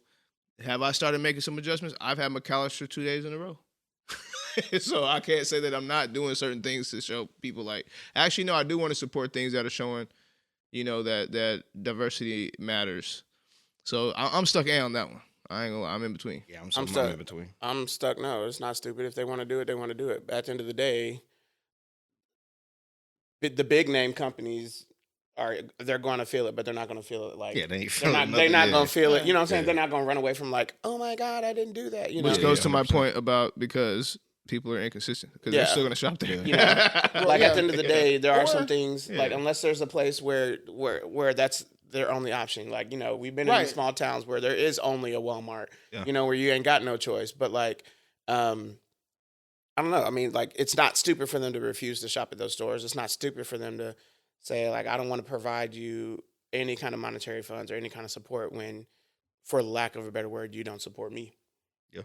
have I started making some adjustments? I've had McAllister 2 days in a row. So I can't say that I'm not doing certain things to show people like, actually, no, I do want to support things that are showing, that diversity matters. So I'm stuck on that one. I ain't gonna lie, I'm in between. Yeah, I'm stuck. in between. I'm stuck. No, it's not stupid. If they want to do it, they want to do it. But at the end of the day, the big name companies they're going to feel it, but they're not going to feel it like Yeah, they ain't they're feeling not nothing. going to feel it. You know what I'm saying? Yeah. They're not going to run away from like, oh my God, I didn't do that. You know, Which goes to my 100%. point about because people are inconsistent because they're Yeah. still gonna shop there. you know, like at the end of the day, there are some things like Yeah. unless there's a place where that's their only option. Like, we've been in Right. these small towns where there is only a Walmart, Yeah. where you ain't got no choice. But like, I don't know. I mean, like, it's not stupid for them to refuse to shop at those stores. It's not stupid for them to say, like, I don't want to provide you any kind of monetary funds or any kind of support when, for lack of a better word, you don't support me. Yeah.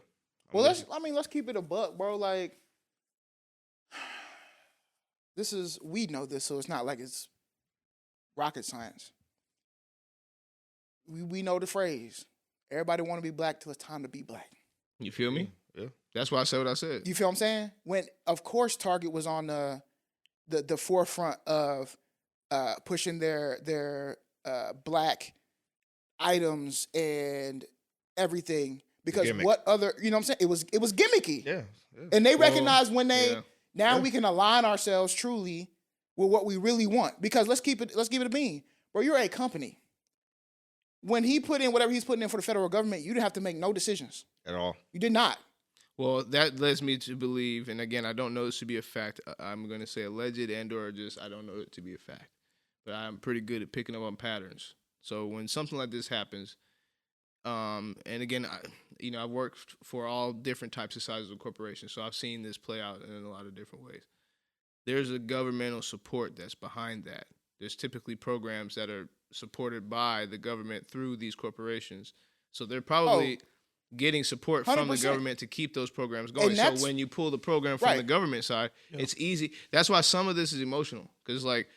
Well, let's keep it a buck, bro. Like, we know this, so it's not like it's rocket science. We know the phrase. Everybody want to be black till it's time to be black. You feel me? Yeah. That's why I said what I said. You feel what I'm saying? When, of course, Target was on the forefront of pushing their black items and everything, because Gimmick. what other, you know what I'm saying? It was gimmicky. Yeah. And they Well, recognize when they yeah. now Yeah. we can align ourselves truly with what we really want. Because let's give it a bean. Bro, you're a company. When he put in whatever he's putting in for the federal government, you didn't have to make no decisions. At all. You did not. Well, that leads me to believe, and again, I don't know this to be a fact. I'm going to say alleged and or just I don't know it to be a fact. But I'm pretty good at picking up on patterns. So when something like this happens, and again, I've worked for all different types of sizes of corporations, so I've seen this play out in a lot of different ways. There's a governmental support that's behind that. There's typically programs that are supported by the government through these corporations. So they're probably getting support from the 100%. government to keep those programs going. And So that's- when you pull the program from the Right. government side, it's easy. That's why some of this is emotional. Because it's like,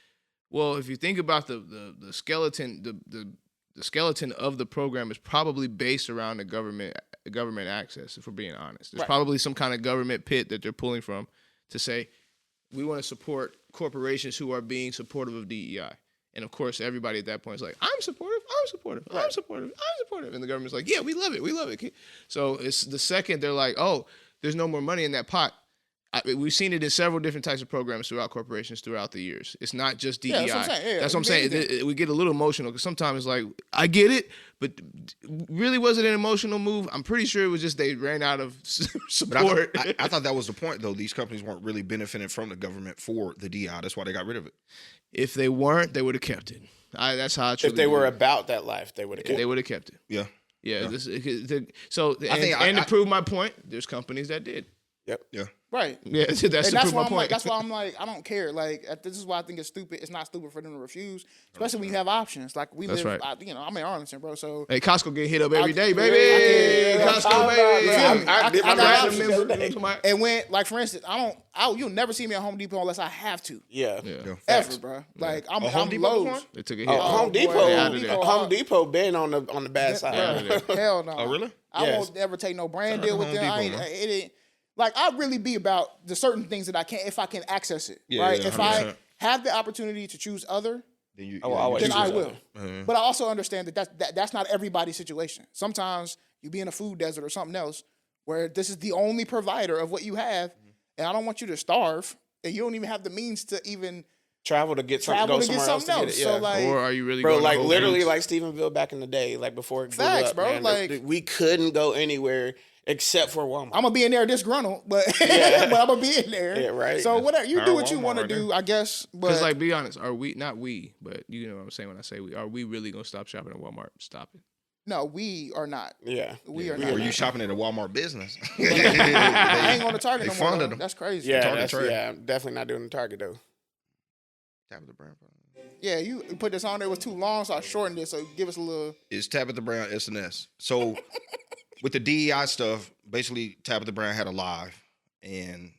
well, if you think about the skeleton, the skeleton of the program is probably based around the government access, if we're being honest. There's Right. probably some kind of government pit that they're pulling from to say, we want to support corporations who are being supportive of DEI. And of course, everybody at that point is like, I'm supportive. And the government's like, yeah, we love it. So it's the second they're like, oh, there's no more money in that pot. We've seen it in several different types of programs throughout corporations throughout the years. It's not just DEI. Yeah, that's what I'm saying. Yeah, That's what I'm saying. anything. We get a little emotional because sometimes it's like, I get it, but really was it an emotional move? I'm pretty sure it was just they ran out of But support. I thought that was the point, though. These companies weren't really benefiting from the government for the DI. That's why they got rid of it. If they weren't, they would have kept it. That's how I truly If they were believe. about that life, they would have. They would have kept it. Yeah. Yeah. Yeah. To prove my point, there's companies that did. Yeah. Right. Yeah, that's And to that's prove why my I'm like, point. that's why I'm like, I don't care. Like, this is why I think it's stupid. It's not stupid for them to refuse, especially when you have options. Like we That's live, right. I'm in Arlington, bro. So Hey, Costco get hit up every day, I baby. can- Costco, baby. I did my Platinum options member. the other day. and when, like for instance, you'll never see me at Home Depot unless I have to, Yeah. Yeah. ever, bro. Like I'm Home Depot Lowe's. before? They took a hit. Oh, Oh, Home boy. Depot. They out of there. Home Depot been on the bad side. Yeah. Hell no. Oh, really? I Yes. won't ever take no brand Shout out deal to with Home them. Depot, man. It ain't like I really be about the certain things that I can if I can access it. Yeah, right. yeah, If I 100%. have the opportunity to choose other, Then you, I will always then choose I other. will. Mhm. But I also understand that's not everybody's situation. Sometimes you be in a food desert or something else where this is the only provider of what you have, and I don't want you to starve, and you don't even have the means to even travel to get travel go to get somewhere else something to else. get it. So Yeah. like, Or are you really Bro, going like to Whole literally Foods? like Stephenville back in the day, like before it blew Facts, up, bro, man, like- we couldn't go anywhere except for Walmart. I'm gonna be in there disgruntled, but Yeah. but I'm gonna be in there. Yeah, right. So whatever you do, Power what you Walmart want to right do, I guess. Because, But like, be honest, are we, not we, but you know what I'm saying when I say we, are we really going to stop shopping at Walmart? Stop it. no, we are not. Yeah. We are we not. Or you shopping at a Walmart business? I ain't going to Target They no more. funded though. them. That's crazy. Yeah, Target that's, trade. yeah, I'm definitely not doing the Target though. Tabitha Brown. Yeah, you put this on there, it was too long, so I shortened it. So give us a little. It's Tabitha Brown SNS. So with the DEI stuff, basically Tabitha Brown had a live, and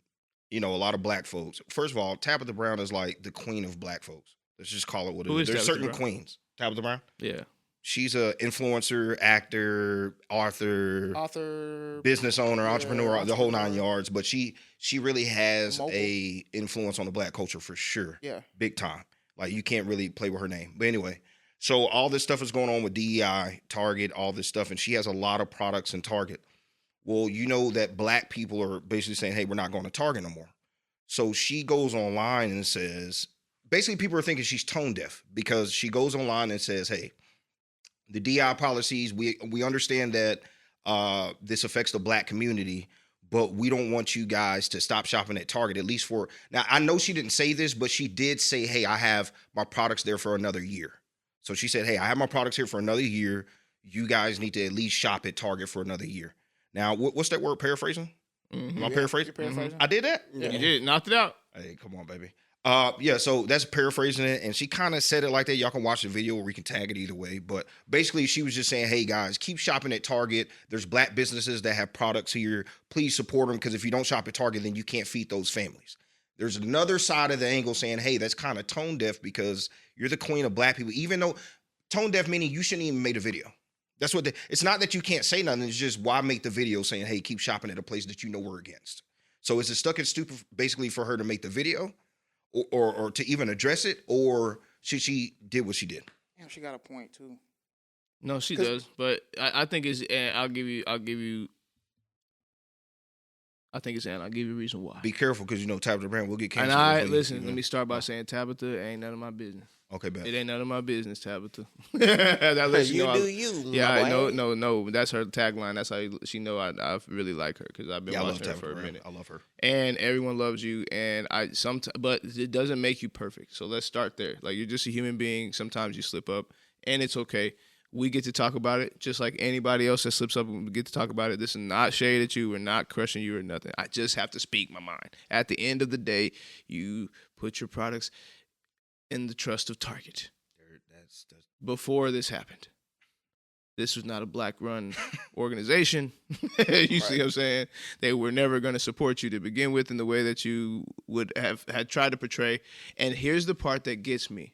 you know a lot of black folks. First of all, Tabitha Brown is like the queen of black folks. Let's just call it what it Who is. is There's Tabitha certain Brown? queens. Tabitha Brown. Yeah. She's a influencer, actor, author, Author. business owner, entrepreneur, the whole 9 entrepreneur. yards. But she really has Mogul. a influence on the black culture for sure. Yeah. Big time. Like you can't really play with her name. But anyway, so all this stuff is going on with DEI, Target, all this stuff, and she has a lot of products in Target. Well, you know that black people are basically saying, hey, we're not going to Target no more. So she goes online and says, basically people are thinking she's tone deaf because she goes online and says, hey, the DEI policies, we understand that this affects the black community, but we don't want you guys to stop shopping at Target, at least for, now I know she didn't say this, but she did say, hey, I have my products there for another year. So she said, hey, I have my products here for another year. You guys need to at least shop at Target for another year. Now, what's that word, paraphrasing? Am I paraphrasing? You're paraphrasing? I did that? You did. Knocked it out. Hey, come on, baby. Yeah, so that's paraphrasing it, and she kind of said it like that. Y'all can watch the video or we can tag it either way. But basically, she was just saying, hey, guys, keep shopping at Target. There's black businesses that have products here. Please support them, because if you don't shop at Target, then you can't feed those families. There's another side of the angle saying, hey, that's kind of tone deaf because you're the queen of black people, even though tone deaf meaning you shouldn't even make a video. That's what it's not that you can't say nothing. It's just why make the video saying, hey, keep shopping at a place that you know we're against. So is it stuck and stupid basically for her to make the video? Or to even address it, or she did what she did? Damn, she got a point too. No, she 'Cause- does. But I think it's, and I'll give you, I think it's, and I'll give you a reason why. Be careful, because you know Tabitha Brown will get canceled. And I, if we- listen, you know. let me start by saying Tabitha ain't none of my business. Okay, bet. It ain't none of my business, Tabitha. That lets You know do I- you. Yeah, my I boy. no. That's her tagline. That's how she know I really like her, because I've been Yeah, I love watching her Tabitha for a Brown. minute. I love her. And everyone loves you, and but it doesn't make you perfect. So let's start there. Like, you're just a human being. Sometimes you slip up, and it's okay. We get to talk about it just like anybody else that slips up. We get to talk about it. This is not shade at you. We're not crushing you or nothing. I just have to speak my mind. At the end of the day, you put your products in the trust of Target. That's Before this happened, this was not a black-run organization. You see what I'm saying? They were never going to support you to begin with in the way that you would have had tried to portray. And here's the part that gets me.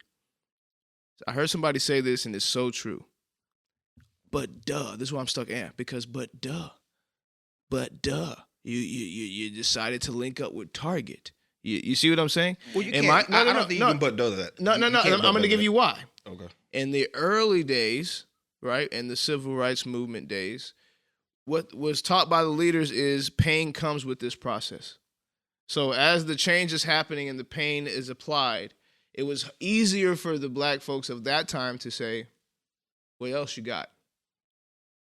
I heard somebody say this, and it's so true. But duh, this is why I'm stuck at, because but duh, you decided to link up with Target. You see what I'm saying? well, you Am can't. I- I don't think you can but do that. No. You I'm can't going to give you why. Okay. In the early days, right, in the civil rights movement days, what was taught by the leaders is pain comes with this process. So as the change is happening and the pain is applied, it was easier for the black folks of that time to say, what else you got?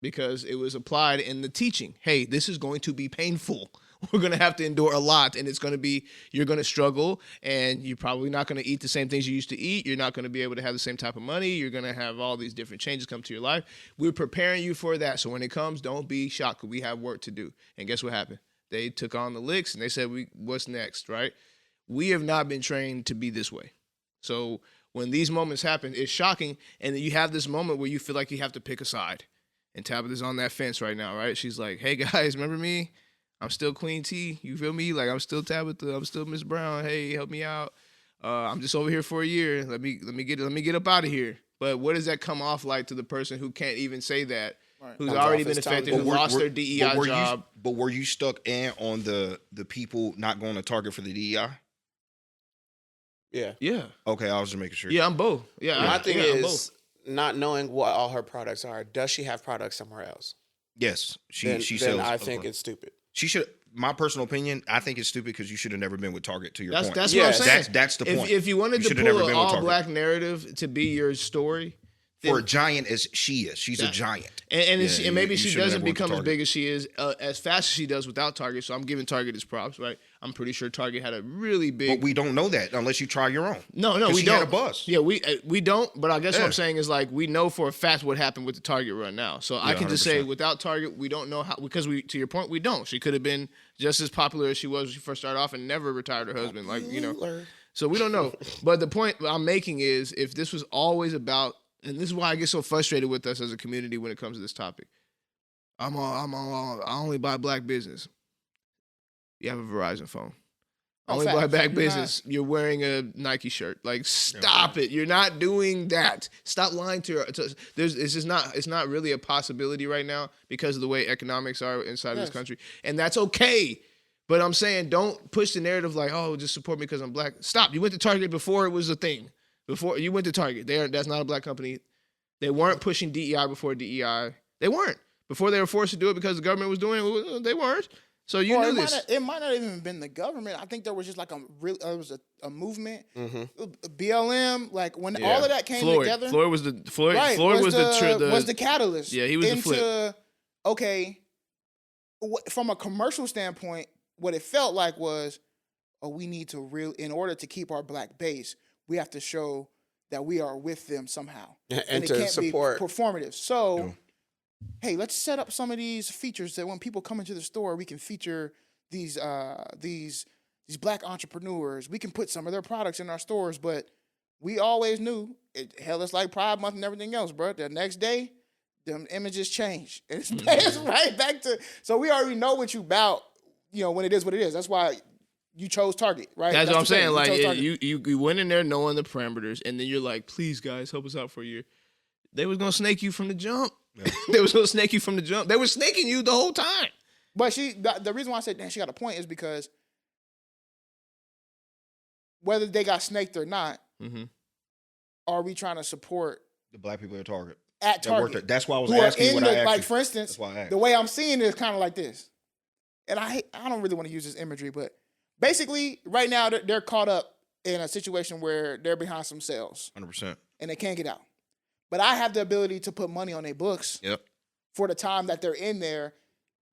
Because it was applied in the teaching. Hey, this is going to be painful. We're going to have to endure a lot, and it's going to be, you're going to struggle, and you're probably not going to eat the same things you used to eat. You're not going to be able to have the same type of money. You're going to have all these different changes come to your life. We're preparing you for that. So when it comes, don't be shocked. We have work to do. And guess what happened? They took on the licks, and they said, what's next, right? We have not been trained to be this way. So when these moments happen, it's shocking, and then you have this moment where you feel like you have to pick a side. And Tabitha's on that fence right now, right? She's like, hey, guys, remember me? I'm still Queen T. You feel me? Like, I'm still Tabitha. I'm still Miss Brown. Hey, help me out. I'm just over here for a year. Let me get up out of here. But what does that come off like to the person who can't even say that, Right. who's Comes already off been as affected, tone who lost their DEI job? But were you stuck on the people not going to Target for the DEI? Yeah. Yeah. Okay, I was just making sure. Yeah, I'm both. Yeah. My thing I'm both. is not knowing what all her products are. Does she have products somewhere else? Yes, she Then sells. I think it's stupid. She should. my personal opinion, I think it's stupid because you should have never been with Target. To your point, That's what I'm saying. That's the point. If you wanted to should have never pull been an with Target. all-black narrative to be your story, then, For a giant as she is, she's a giant, and Yeah, maybe you she should have doesn't never went to become as Target. big as she is as fast as she does without Target. So I'm giving Target its props, right? I'm pretty sure Target had a really big. but we don't know that unless you try your own. No, 'Cause we she don't. had a buzz. Yeah, we don't. But I guess what Yeah. I'm saying is like we know for a fact what happened with the Target run now. So I can just say 100%. without Target, we don't know how because we to your point we don't. She could have been just as popular as she was when she first started off and never retired her husband. Like so we don't know. But the point I'm making is if this was always about, and this is why I get so frustrated with us as a community when it comes to this topic. I only buy black business. You have a Verizon phone. I only buy black business. You're wearing a Nike shirt. Like, stop it. You're not doing that. Stop lying to her. It's not really a possibility right now because of the way economics are inside of this country. And that's okay. But I'm saying don't push the narrative like, oh, just support me because I'm black. Stop. You went to Target before it was a thing. Before you went to Target. That's not a black company. They weren't pushing DEI before DEI. They weren't. Before they were forced to do it because the government was doing it, they weren't. So you knew this. It might not even been the government. I think there was just like a movement, BLM. Like when all of that came together, Floyd was the catalyst. Yeah, he was the flip. Okay, from a commercial standpoint, what it felt like was, we need to in order to keep our black base, we have to show that we are with them somehow, and it to can't support be performative. So. Hey, let's set up some of these features that when people come into the store, we can feature these black entrepreneurs. We can put some of their products in our stores, but we always knew it's like Pride Month and everything else, bro. The next day, them images change. It's right back to. So we already know what you about. When it is what it is. That's why you chose Target, right? That's what I'm saying. Like you went in there knowing the parameters, and then you're like, please guys, help us out for a year. They was gonna snake you from the jump. Yeah. They was gonna snake you from the jump. They were snaking you the whole time. But the reason why I said she got a point is because whether they got snaked or not, are we trying to support the black people at Target? At Target, that's why I was asking what I asked. Like for instance, the way I'm seeing it is kind of like this, and I don't really want to use this imagery, but basically right now they're caught up in a situation where they're behind some sales, 100%, and they can't get out. But I have the ability to put money on their books for the time that they're in there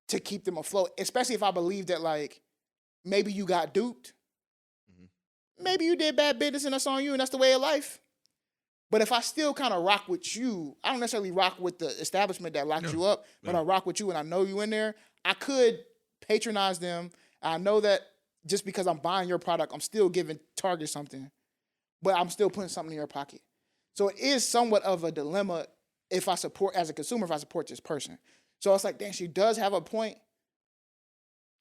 to keep them afloat, especially if I believe that, like, maybe you got duped. Maybe you did bad business and that's on you and that's the way of life. But if I still kind of rock with you, I don't necessarily rock with the establishment that locked you up, but I rock with you and I know you in there, I could patronize them. I know that just because I'm buying your product, I'm still giving Target something, but I'm still putting something in your pocket. So it is somewhat of a dilemma if I support, as a consumer, if I support this person. So it's like, dang, she does have a point.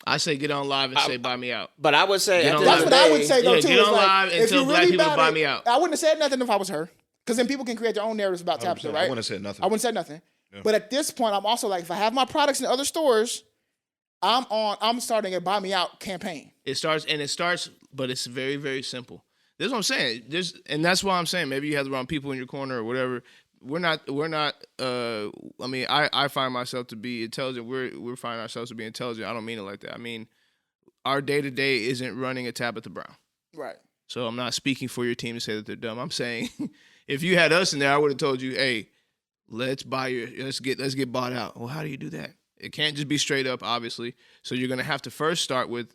I say get on live and say buy me out. But I would say that's what I would say though too. Get on live and tell black people to buy me out. I wouldn't have said nothing if I was her, because then people can create their own narratives about Tabitha, right? I wouldn't have said nothing. I wouldn't have said nothing. Yeah. But at this point, I'm also like, if I have my products in other stores, I'm starting a buy me out campaign. It starts, but it's very, very simple. This is what I'm saying. And that's why I'm saying maybe you have the wrong people in your corner or whatever. We're not. I mean, I find myself to be intelligent. We're finding ourselves to be intelligent. I don't mean it like that. I mean, our day to day isn't running a Tabitha Brown. Right. So I'm not speaking for your team to say that they're dumb. I'm saying if you had us in there, I would have told you, hey, let's get bought out. Well, how do you do that? It can't just be straight up, obviously. So you're gonna have to first start with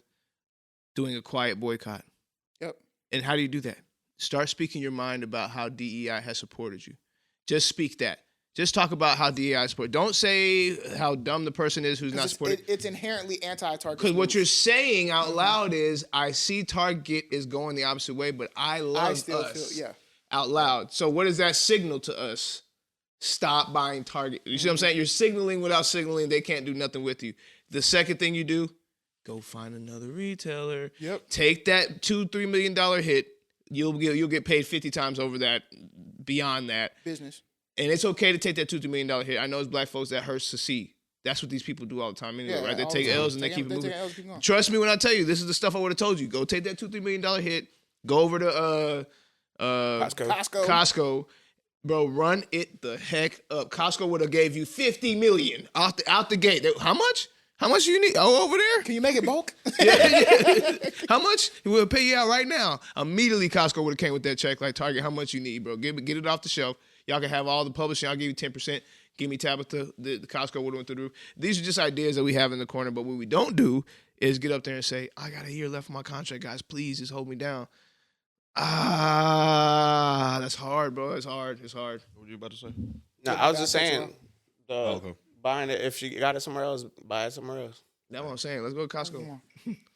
doing a quiet boycott. Yep. And how do you do that? Start speaking your mind about how DEI has supported you. Just speak that. Just talk about how DEI support. Don't say how dumb the person is who's not supporting. It's inherently anti-Target. Because what you're saying out loud is, I see Target is going the opposite way, but I love us. Out loud. So what does that signal to us? Stop buying Target. You see what I'm saying? You're signaling without signaling. They can't do nothing with you. The second thing you do, go find another retailer. Yep. Take that $2-3 million hit. You'll get paid 50 times over that, beyond that. Business. And it's okay to take that $2-3 million hit. I know it's black folks that hurts to see. That's what these people do all the time anyway, right? They take L's and they keep it moving. Trust me when I tell you, this is the stuff I would have told you. Go take that $2-3 million hit. Go over to Costco. Bro, run it the heck up. Costco would have gave you $50 million out the gate. How much? How much do you need? Oh, over there? Can you make it bulk? How much? We'll pay you out right now. Immediately, Costco would have came with that check like Target. How much you need, bro? Get it off the shelf. Y'all can have all the publishing. I'll give you 10%. Give me Tabitha. The Costco would have went through the roof. These are just ideas that we have in the corner. But what we don't do is get up there and say, I got a year left on my contract, guys. Please just hold me down. That's hard, bro. It's hard. What were you about to say? No, I was just saying, okay. buying it, if she got it somewhere else, buy it somewhere else. That's what I'm saying. Let's go to Costco.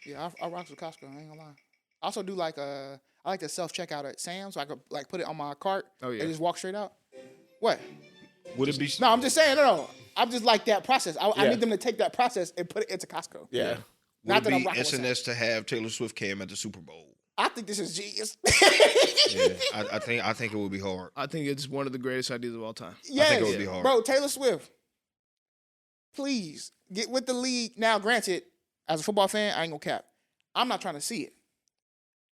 Yeah, I rock with Costco. I ain't gonna lie. I also do like I like the self checkout at Sam's, so I could like put it on my cart and just walk straight out. What? Would it be? No, I'm just saying. No. I'm just like that process. I need them to take that process and put it into Costco. Yeah. Not that Would I'm it rocking be with SNS to have Taylor Swift cam at the Super Bowl? I think this is genius. Yeah, I think it would be hard. I think it's one of the greatest ideas of all time. Yes, I think it would be hard. Bro, Taylor Swift, please get with the league. Now, granted, as a football fan, I ain't gonna cap. I'm not trying to see it.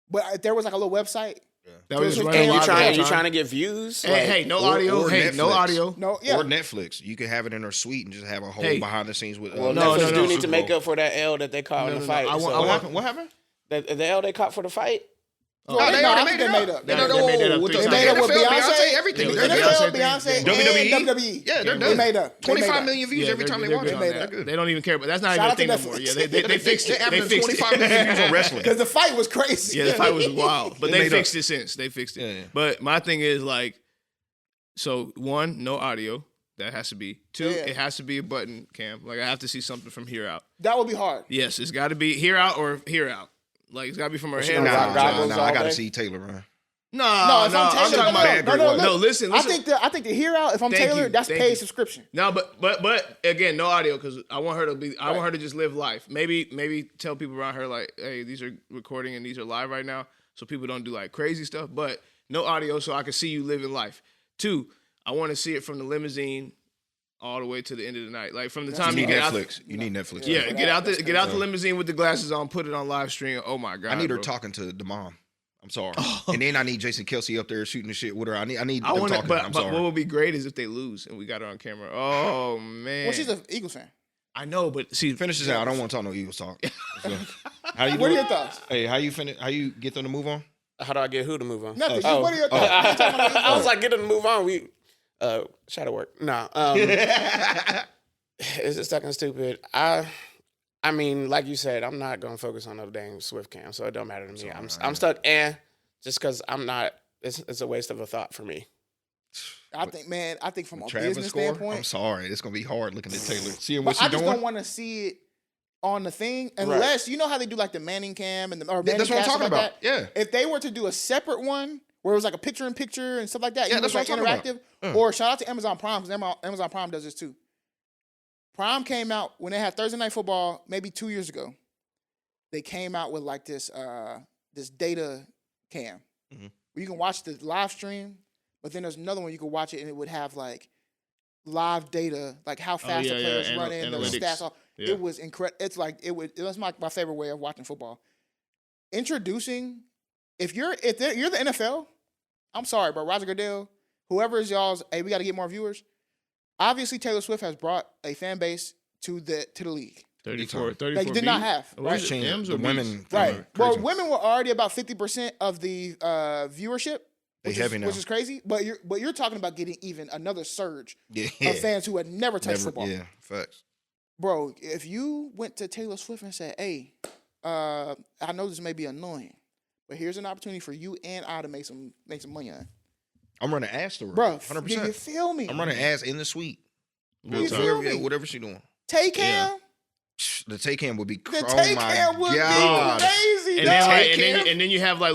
But if there was like a little website. That was just And running you trying to get views? Hey, no audio. Hey, Netflix. no audio. No, yeah. Or Netflix. You could have it in her suite and just have a whole behind the scenes with. Well, No, Netflix no, do need to make up for that L that they caught in the fight. What happened? The L they caught for the fight? Oh, they already made it up. They made it up. They made it up with Beyonce, everything. NFL, Beyonce, and WWE. Yeah, they're They done. made up. 25 million views every time they watch it. They're They don't even care, but that's not Shout even a out thing to no more. Netflix. Yeah, they fixed it. They fixed 25 million views on wrestling. Because the fight was crazy. Yeah, the fight was wild, but They they made fixed it since. They fixed it. Yeah. But my thing is like, so one, no audio. That has to be. Two, it has to be a button cam. Like I have to see something from here out. That would be hard. Yes, it's got to be here out or here out. Like it's got to be from her head. gonna rock goggles Nah, all I gotta day? see Taylor run. No, if I'm I'm Taylor, talking about no, No, listen. I think the hear out. If I'm Thank Taylor, you, that's thank paid you. subscription. No, but again, no audio because I want her to be. I want her to just live life. Maybe tell people around her like, hey, these are recording and these are live right now, so people don't do like crazy stuff. But no audio, so I can see you living life. Two, I want to see it from the limousine all the way to the end of the night. Like from the time You you need get out. Netflix. You need Netflix. Yeah, get out the limousine with the glasses on, put it on live stream. Oh my god, I need her bro. talking to the mom. I'm sorry. And then I need Jason Kelsey up there shooting the shit with her. I need them want talking. but I'm but sorry. what would be great is if they lose and we got her on camera. Oh man. Well, she's an Eagles fan. I know, but see, Finish this out. I don't want to talk no Eagles talk. So, how you What are do your it? thoughts? Hey, how you finish? How you get them to move on? How do I get who to move on? Nothing. Oh. What are your thoughts? I was like, get them to move on. We shadow work. No. Is it stuck and stupid? I mean, like you said, I'm not gonna focus on no dang Swift cam, so it don't matter to me. I'm stuck just because I'm not. It's a waste of a thought for me. I think from a Travis business score? standpoint, I'm sorry. It's gonna be hard looking at Taylor. Seeing but what I she's just doing. don't want to see it on the thing unless you know how they do like the Manning cam and or Manning That's what I'm cast, talking stuff like about. that? Yeah. If they were to do a separate one where it was like a picture in picture and stuff like that, Yeah, it was that's like what I'm talking interactive. Or shout out to Amazon Prime because Amazon Prime does this too. Prime came out when they had Thursday Night Football maybe 2 years ago. They came out with like this data cam where you can watch the live stream, but then there's another one you can watch it and it would have like live data, like how fast the players running, the stats. Yeah. It was incredible. It's like it was my favorite way of watching football. Introducing, if you're the NFL, I'm sorry, bro. Roger Goodell, whoever is y'all's, hey, we got to get more viewers. Obviously, Taylor Swift has brought a fan base to the league. 34 Like you did not have, right? Change the women. Right. Well, women were already about 50% of the viewership, which is crazy. But you're talking about getting even another surge of fans who had never touched football. Yeah, facts. Bro, if you went to Taylor Swift and said, "Hey, I know this may be annoying, but here's an opportunity for you and I to make some money on it." I'm running ass to her, Bro, 100%. do you feel me? I'm running ass in the suite. You feel me? Whatever she doing. Take him. The take cam would be The oh take my cam would God. be crazy. And dog. then you have like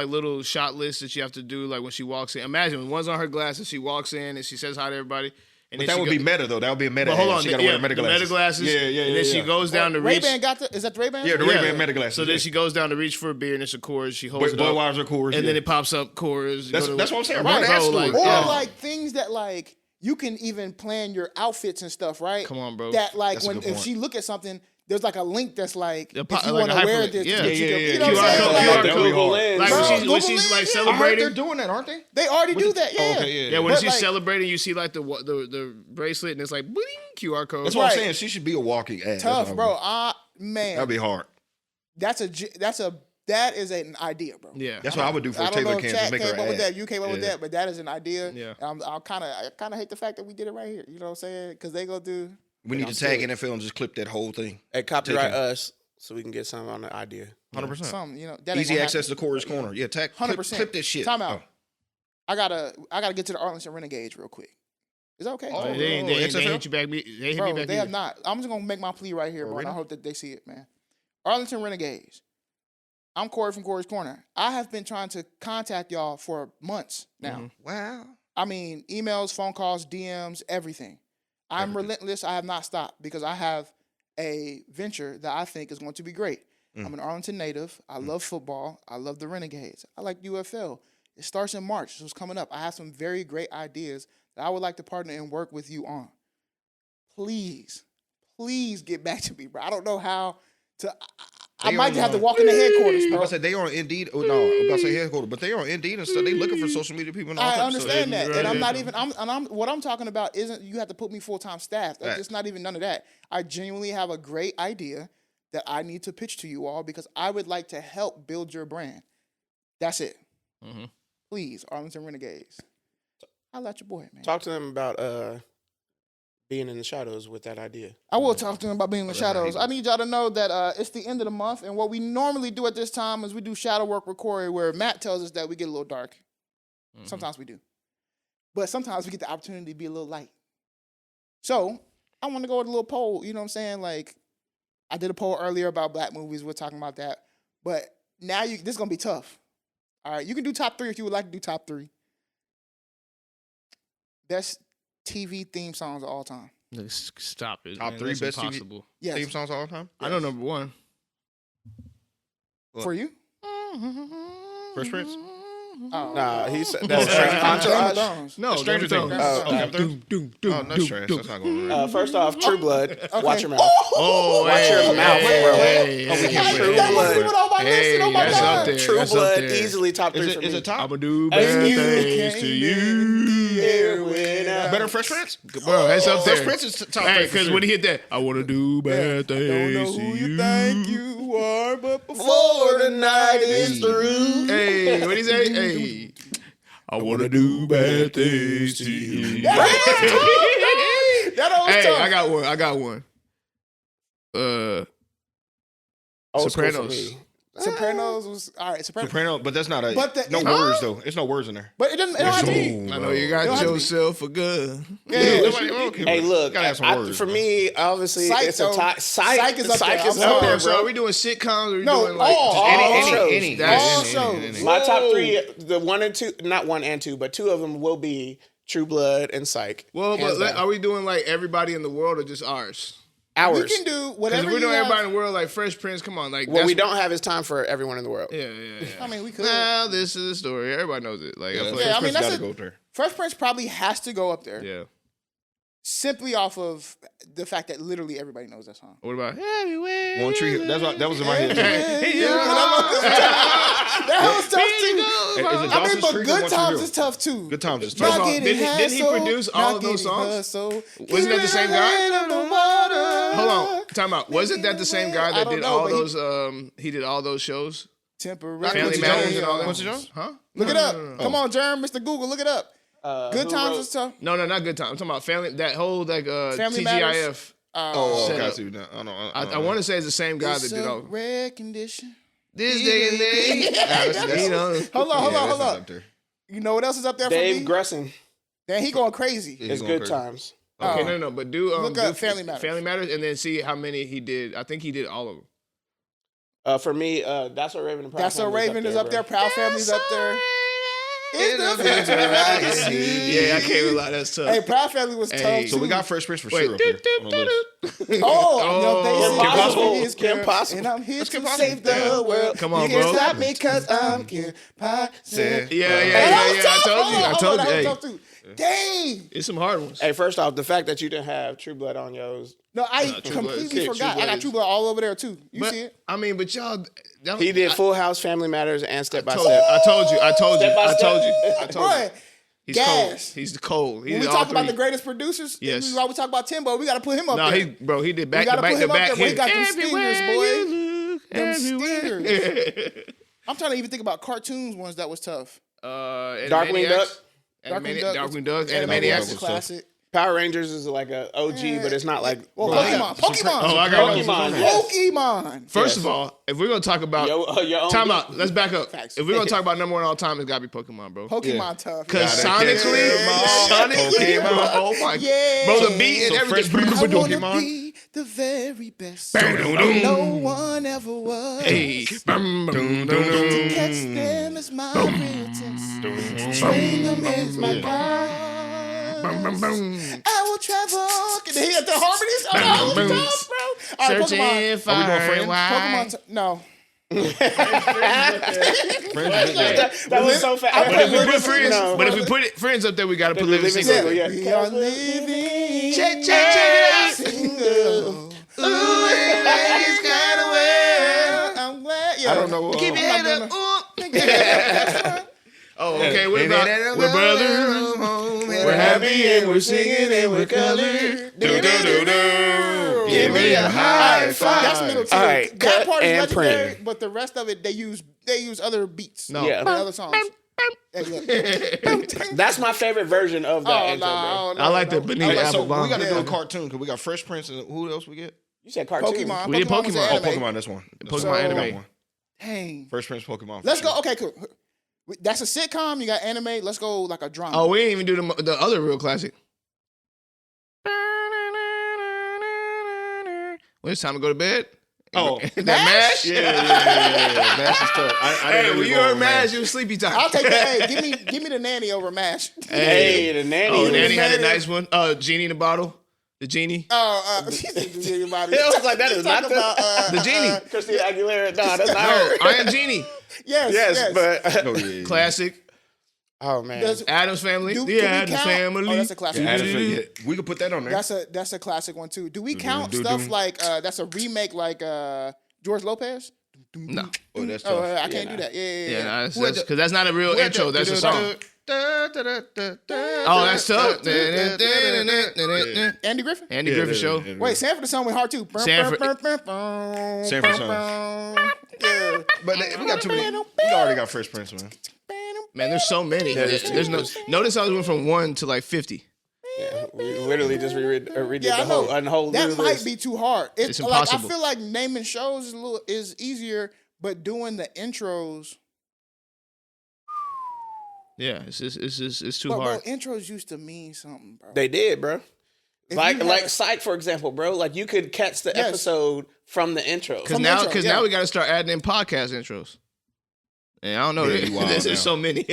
little shot lists that you have to do like when she walks in. Imagine when one's on her glasses, she walks in and she says hi to everybody. And But then that would be meta though. That would be a meta. But hold on, She gotta wear the meta the glasses. meta glasses. Yeah. And then she goes down to reach. Ray-Ban got is that the Ray-Ban? Yeah, the Ray-Ban meta glasses. So then she goes down to reach for a beer and it's a Coors. She holds it up. Budweiser Coors. And then it pops up Coors. That's what I'm saying. Right, Run ass bro, to her. like, Or like things that like you can even plan your outfits and stuff, right? Come on, bro. That like That's a when good if point. she look at something, there's like a link that's like, The if po- you like want a to wear hyperlink. this, Yeah. you know what QR I'm code, saying? QR Like, code. Google Lens. Like Bro, when Google she's like Lens, yeah. I heard celebrating. they're doing that, aren't they? they already do that, yeah. Oh, okay, Yeah, when But she's like- celebrating, you see like the bracelet, and it's like bling, QR code. That's what I'm Right. saying. She should be a walking ad. Tough, bro. Man, That'd be hard. that is an idea, bro. Yeah, That's what I would do for I don't Taylor know if Can. Chat Just make her came up with ad. that. You came up with Yeah. that, but that is an idea. Yeah. And I kind of hate the fact that we did it right here. You know what I'm saying? Because they go do. We need to tag NFL and just clip that whole thing. Hey, copyright Taken. us so we can get some on the idea. 100%. Something, you know, that ain't Easy gonna access to happen. Cori's corner. Yeah, tag. 100%. Clip this shit. Time out. Oh. I gotta get to the Arlington Renegades real quick. Is that okay? Oh, they ain't XFL? hit you back. They hit me Bro, back. they have either. not. I'm just gonna make my plea right here, bro. And I Really? hope that they see it, man. Arlington Renegades. I'm Cori from Cori's Corner. I have been trying to contact y'all for months now. Wow. I mean, emails, phone calls, DMs, everything. I'm relentless. I have not stopped because I have a venture that I think is going to be great. I'm an Arlington native. I love football. I love the Renegades. I like UFL. It starts in March, so it's coming up. I have some very great ideas that I would like to partner and work with you on. Please get back to me, bro. I don't know how to. I They might on, have to walk in the headquarters, I'm bro. about to say they on Indeed. Oh, no, I'm about to say headquarters, but they on Indeed and stuff. They looking for social media people. And all I types of understand stuff. that, and I'm not even. What I'm talking about isn't you have to put me full-time staff. That's Right. just not even none of that. I genuinely have a great idea that I need to pitch to you all because I would like to help build your brand. That's it. Mhm. Please, Arlington Renegades. I'll let your boy, man. Talk to them about being in the shadows with that idea. I will talk to him about being in the shadows. I need y'all to know that it's the end of the month, and what we normally do at this time is we do shadow work with Cori, where Matt tells us that we get a little dark. Sometimes we do. But sometimes we get the opportunity to be a little light. So I want to go with a little poll, you know what I'm saying? Like, I did a poll earlier about black movies. We're talking about that. But now this is going to be tough. All right, you can do top 3 if you would like to do top 3. Best TV theme songs of all time. Stop it. Top man. 3 That's best impossible. Yes. theme songs all the time. I know number 1. For you? Fresh Prince. Oh. Nah, that's Game of Entourage. Thrones. No, Stranger Game of Things. Thrones. Oh, Game of Thrones? Oh, that's trash. That's not going to First off, True Blood. Watch your mouth. Oh, Watch hey, your mouth, hey, bro. hey, Oh, we hey, can hey, True hey, That Blood. wasn't even on my list. Hey, Oh my that's God. up there. True That's up Blood, there. easily top 3 Is for it me. a top? I'ma do Hey, bad you things came to in you. the air when I- Better than Fresh Prince? Bro, that's up there. Fresh Prince is top 3. Hey, because when he hit that, I want to do bad I don't know things who to you think you are, but Before before the night is through. Hey, what he say? Hey, I want to do bad things to you. That always Hey, tough. I got one. Old school for Sopranos. me. Sopranos was all right. Soprano, but that's not a But no words though. It's no words in there. But it doesn't. It don't have to be. I know you got Don't have to be. yourself a gun. Yeah. Hey, look, gotta have some words, for bro. me, obviously, Psych, it's a though. tie. Psych is up there. is I'm up sorry, there, So are bro. we doing sitcoms or are we No, doing like all shows. Any. All Any. shows. My top 3, the 1 and 2, not 1 and 2, but 2 of them will be True Blood and Psych. Well, Hands but down. are we doing like everybody in the world or just ours? Ours. We can do Because whatever if we're you doing have. everybody in the world, like Fresh Prince, come on, like What we don't have is time for everyone in the world. Yeah. I mean, we could. Well, this is the story. Everybody knows it. Like, I feel like Yeah, I mean, that's gotta a- go there. Fresh Prince probably has to go up there yeah. simply off of the fact that literally everybody knows that song. What about everywhere? One tree. That was in my head. Too. That was tough too. Is it I mean, Dawson's but Creek or Good One Tree Times Hill? is tough too. Good Times is First tough. of all, Not didn't getting he hustle, produce all not of those getting songs? hustle, Wasn't that the same guy? getting out of the water. Hold on, time out. Wasn't that the same guy I that don't did know, all but those? He did all those shows, Temporary. Family Quincy Matters, Jones and all that. Quincy Jones? Huh? Look it up. Come on, Jerm, Mr. Google, look it up. Good Who Times wrote- is tough. No, not Good Time. I'm talking about Family. That whole like Family TGIF. Matters? Oh, Set okay. I up. see now. I want to say it's the same guy that It's did a all. rare condition. This nigga, you know. Hold on. Up there. You know what else is up there Dave for me? Gresson. Then he going crazy. Yeah, It's he going Good crazy. Times. Okay, Oh. no, but do Look up Family Matters. Family Matters, and then see how many he did. I think he did all of them. For me, That's So Raven and Proud That's So Family Raven is up there. bro. Proud Family's up there. In the future, I can see. Yeah, I can't even lie. That's tough. Hey, Proud Family was Hey. tough too. So we got Fresh Prince for Wait. sure up there on the list. Oh, no, they Kim say Possible. is Kim girl, Possible. and I'm here to Kim save Possible. the world. Come on, you can't bro. stop me 'cause I'm Kim Possible. Said- Yeah. Hey, that was I tough. told you. Hold on, I told that you. was Hey. tough too. Dang. It's some hard ones. Hey, first off, the fact that you didn't have True Blood on yours, No, I True Blood is completely good. forgot. True I Blood got is- True Blood all over there too. You But see it? I mean, but y'all, he did Full House, Family Matters, and Step by told, Step. I told you. Step by I step. told you. Boy, He's gas. cold. He's cold. He's when we all talk about three. the greatest producers, Yes. we always talk about Timbo. We got to put him up No, there. he did we back got to to back put to him up back. there. Boy, he got them Everywhere stingers, boy. you look, Them everywhere. stingers. I'm trying to even think about cartoons ones that was tough. Darkwing Duck. Darkwing Duck. Animaniacs Animaniacs. is a classic. Power Rangers is like a OG, but it's not like. Well, Right. Pokemon. Oh, I got Pokemon. one. Yes. Pokemon. First Yes. of all, if we're gonna talk about Your own time beat. out, let's back up. Facts. If we're gonna talk about number one all time, it's gotta be Pokemon, bro. Pokemon tough. Cause Gotta catch sonically, Pokemon. bro, oh my, Yeah. bro, the beat and So everything. Fresh Prince I want to Pokemon. be the very best. Dum-dum-dum. No one ever was. Hey, bum, bum, To dum, catch them is my real test. Train them is my guide. bum, bum, bum. I will travel. Can they hear the harmonies? Oh, Boom, no, boom. tough, bro. All right, Searching Pokemon. for Are we going friends? Pokemon. No. That was so fast. I But if we Living put friends, Single. but if we put it friends up there, we gotta put Living living Single. single. Yeah. We are living Check it out. single. Ooh, it's kinda well. I'm glad. Yeah. I don't know. Keep your I'm head not up. Ooh. Oh, okay. What about we're brothers? We're happy and we're singing and we're colored. Do, do, do, do. Give me a high five. That's middle tier. All right, That cut part is and legendary, print. but the rest of it they use other beats. No. Yeah. And other songs. Hey, look. That's my favorite version of that Oh, intro, bro. no, I like the Benita Okay, so Apple we got to do a Bomb. cartoon because we got Fresh Prince and who else we get? You said cartoon. Pokemon. We did Pokemon. was Pokemon. an Oh, anime. Pokemon. That's one. Pokemon So- anime. One. Dang. Fresh Prince Pokemon. for Let's sure. go. Okay, cool. That's a sitcom. You got anime. Let's go like a drama. Oh, we didn't even do the other real classic. When it's time to go to bed. Oh, that MASH? Yeah. Mash is tough. I Hey, didn't when really you go heard with MASH, it was sleepy time. I'll take that. Hey, give me the nanny over MASH. Hey, the nanny. Oh, was- Nanny had a nice one. Genie in the bottle. The genie. Oh, It was like that is not The genie. Christina Aguilera. No, that's not No, her. I Am Genie. yes, Yes, but Oh, yeah. Classic. oh man, Does- Adam's Family. Do- The can we Adams count- Family. Oh, that's a classic. Yeah, yeah. We could put that on there. That's a classic one too. Do we count do, stuff do. like that's a remake like George Lopez? No. Oh, that's Oh, tough. I can't do that. Yeah. Yeah, nah, Who had that's because that's not a real Who had intro. that? That's a song. Oh, that's tough. Andy Griffin. Andy Griffin Show. Wait, Sanford the Son went hard too. Sanford- Sanford Yeah. But we got too many. We already got Fresh Prince, man. Man, there's so many. There's no. Notice I went from 1 to like 50. yeah, we literally just redid Yeah, I the know. whole That new might list. be too hard. It's Like, I impossible. feel like naming shows is easier, but doing the intros. Yeah, it's too But hard. bro, intros used to mean something, bro. They did, bro. If Like you had like a- Psych, for example, bro. Like you could catch the Yes. episode from the intro. Because From the now, intro, yeah. now we got to start adding in podcast intros. And I don't know. Yeah, you wild There's now. so many.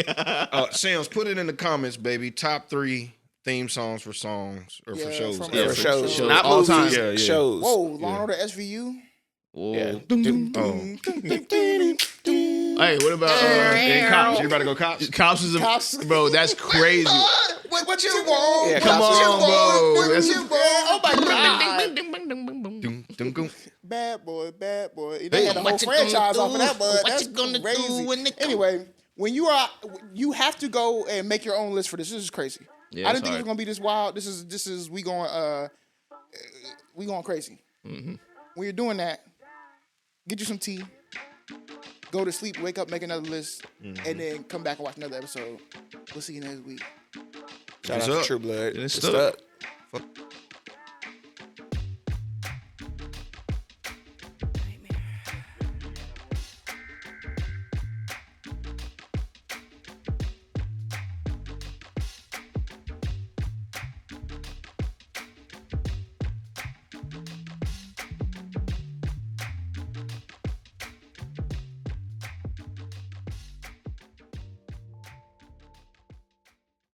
Sam's, put it in the comments, baby. Top 3 theme songs for songs or Yeah, for shows. from- Yeah, Yeah, for shows, shows. not All movies. time. Yeah, yeah. Shows. Whoa, Law and Order SVU. Whoa. Yeah. Hey, what about in Cops? You about to go cops? Cops is a Cops. bro. That's crazy. What you want? Yeah, Come Cops is- on, bro. That's You want? Oh my god. Dum, dum, dum. Bad boy. They had a whole What you gonna franchise do? off of that, bud. What That's you gonna do crazy. when it come- Anyway, when you have to go and make your own list for this. This is crazy. Yeah, I it's didn't think it was hard. gonna be this wild. This is we going crazy. Mm-hmm. When you're doing that, get you some tea, go to sleep, wake up, make another list, Mm-hmm. and then come back and watch another episode. We'll see you next week. Shout What's out up? to True Blood. It's It's stuck. stuck.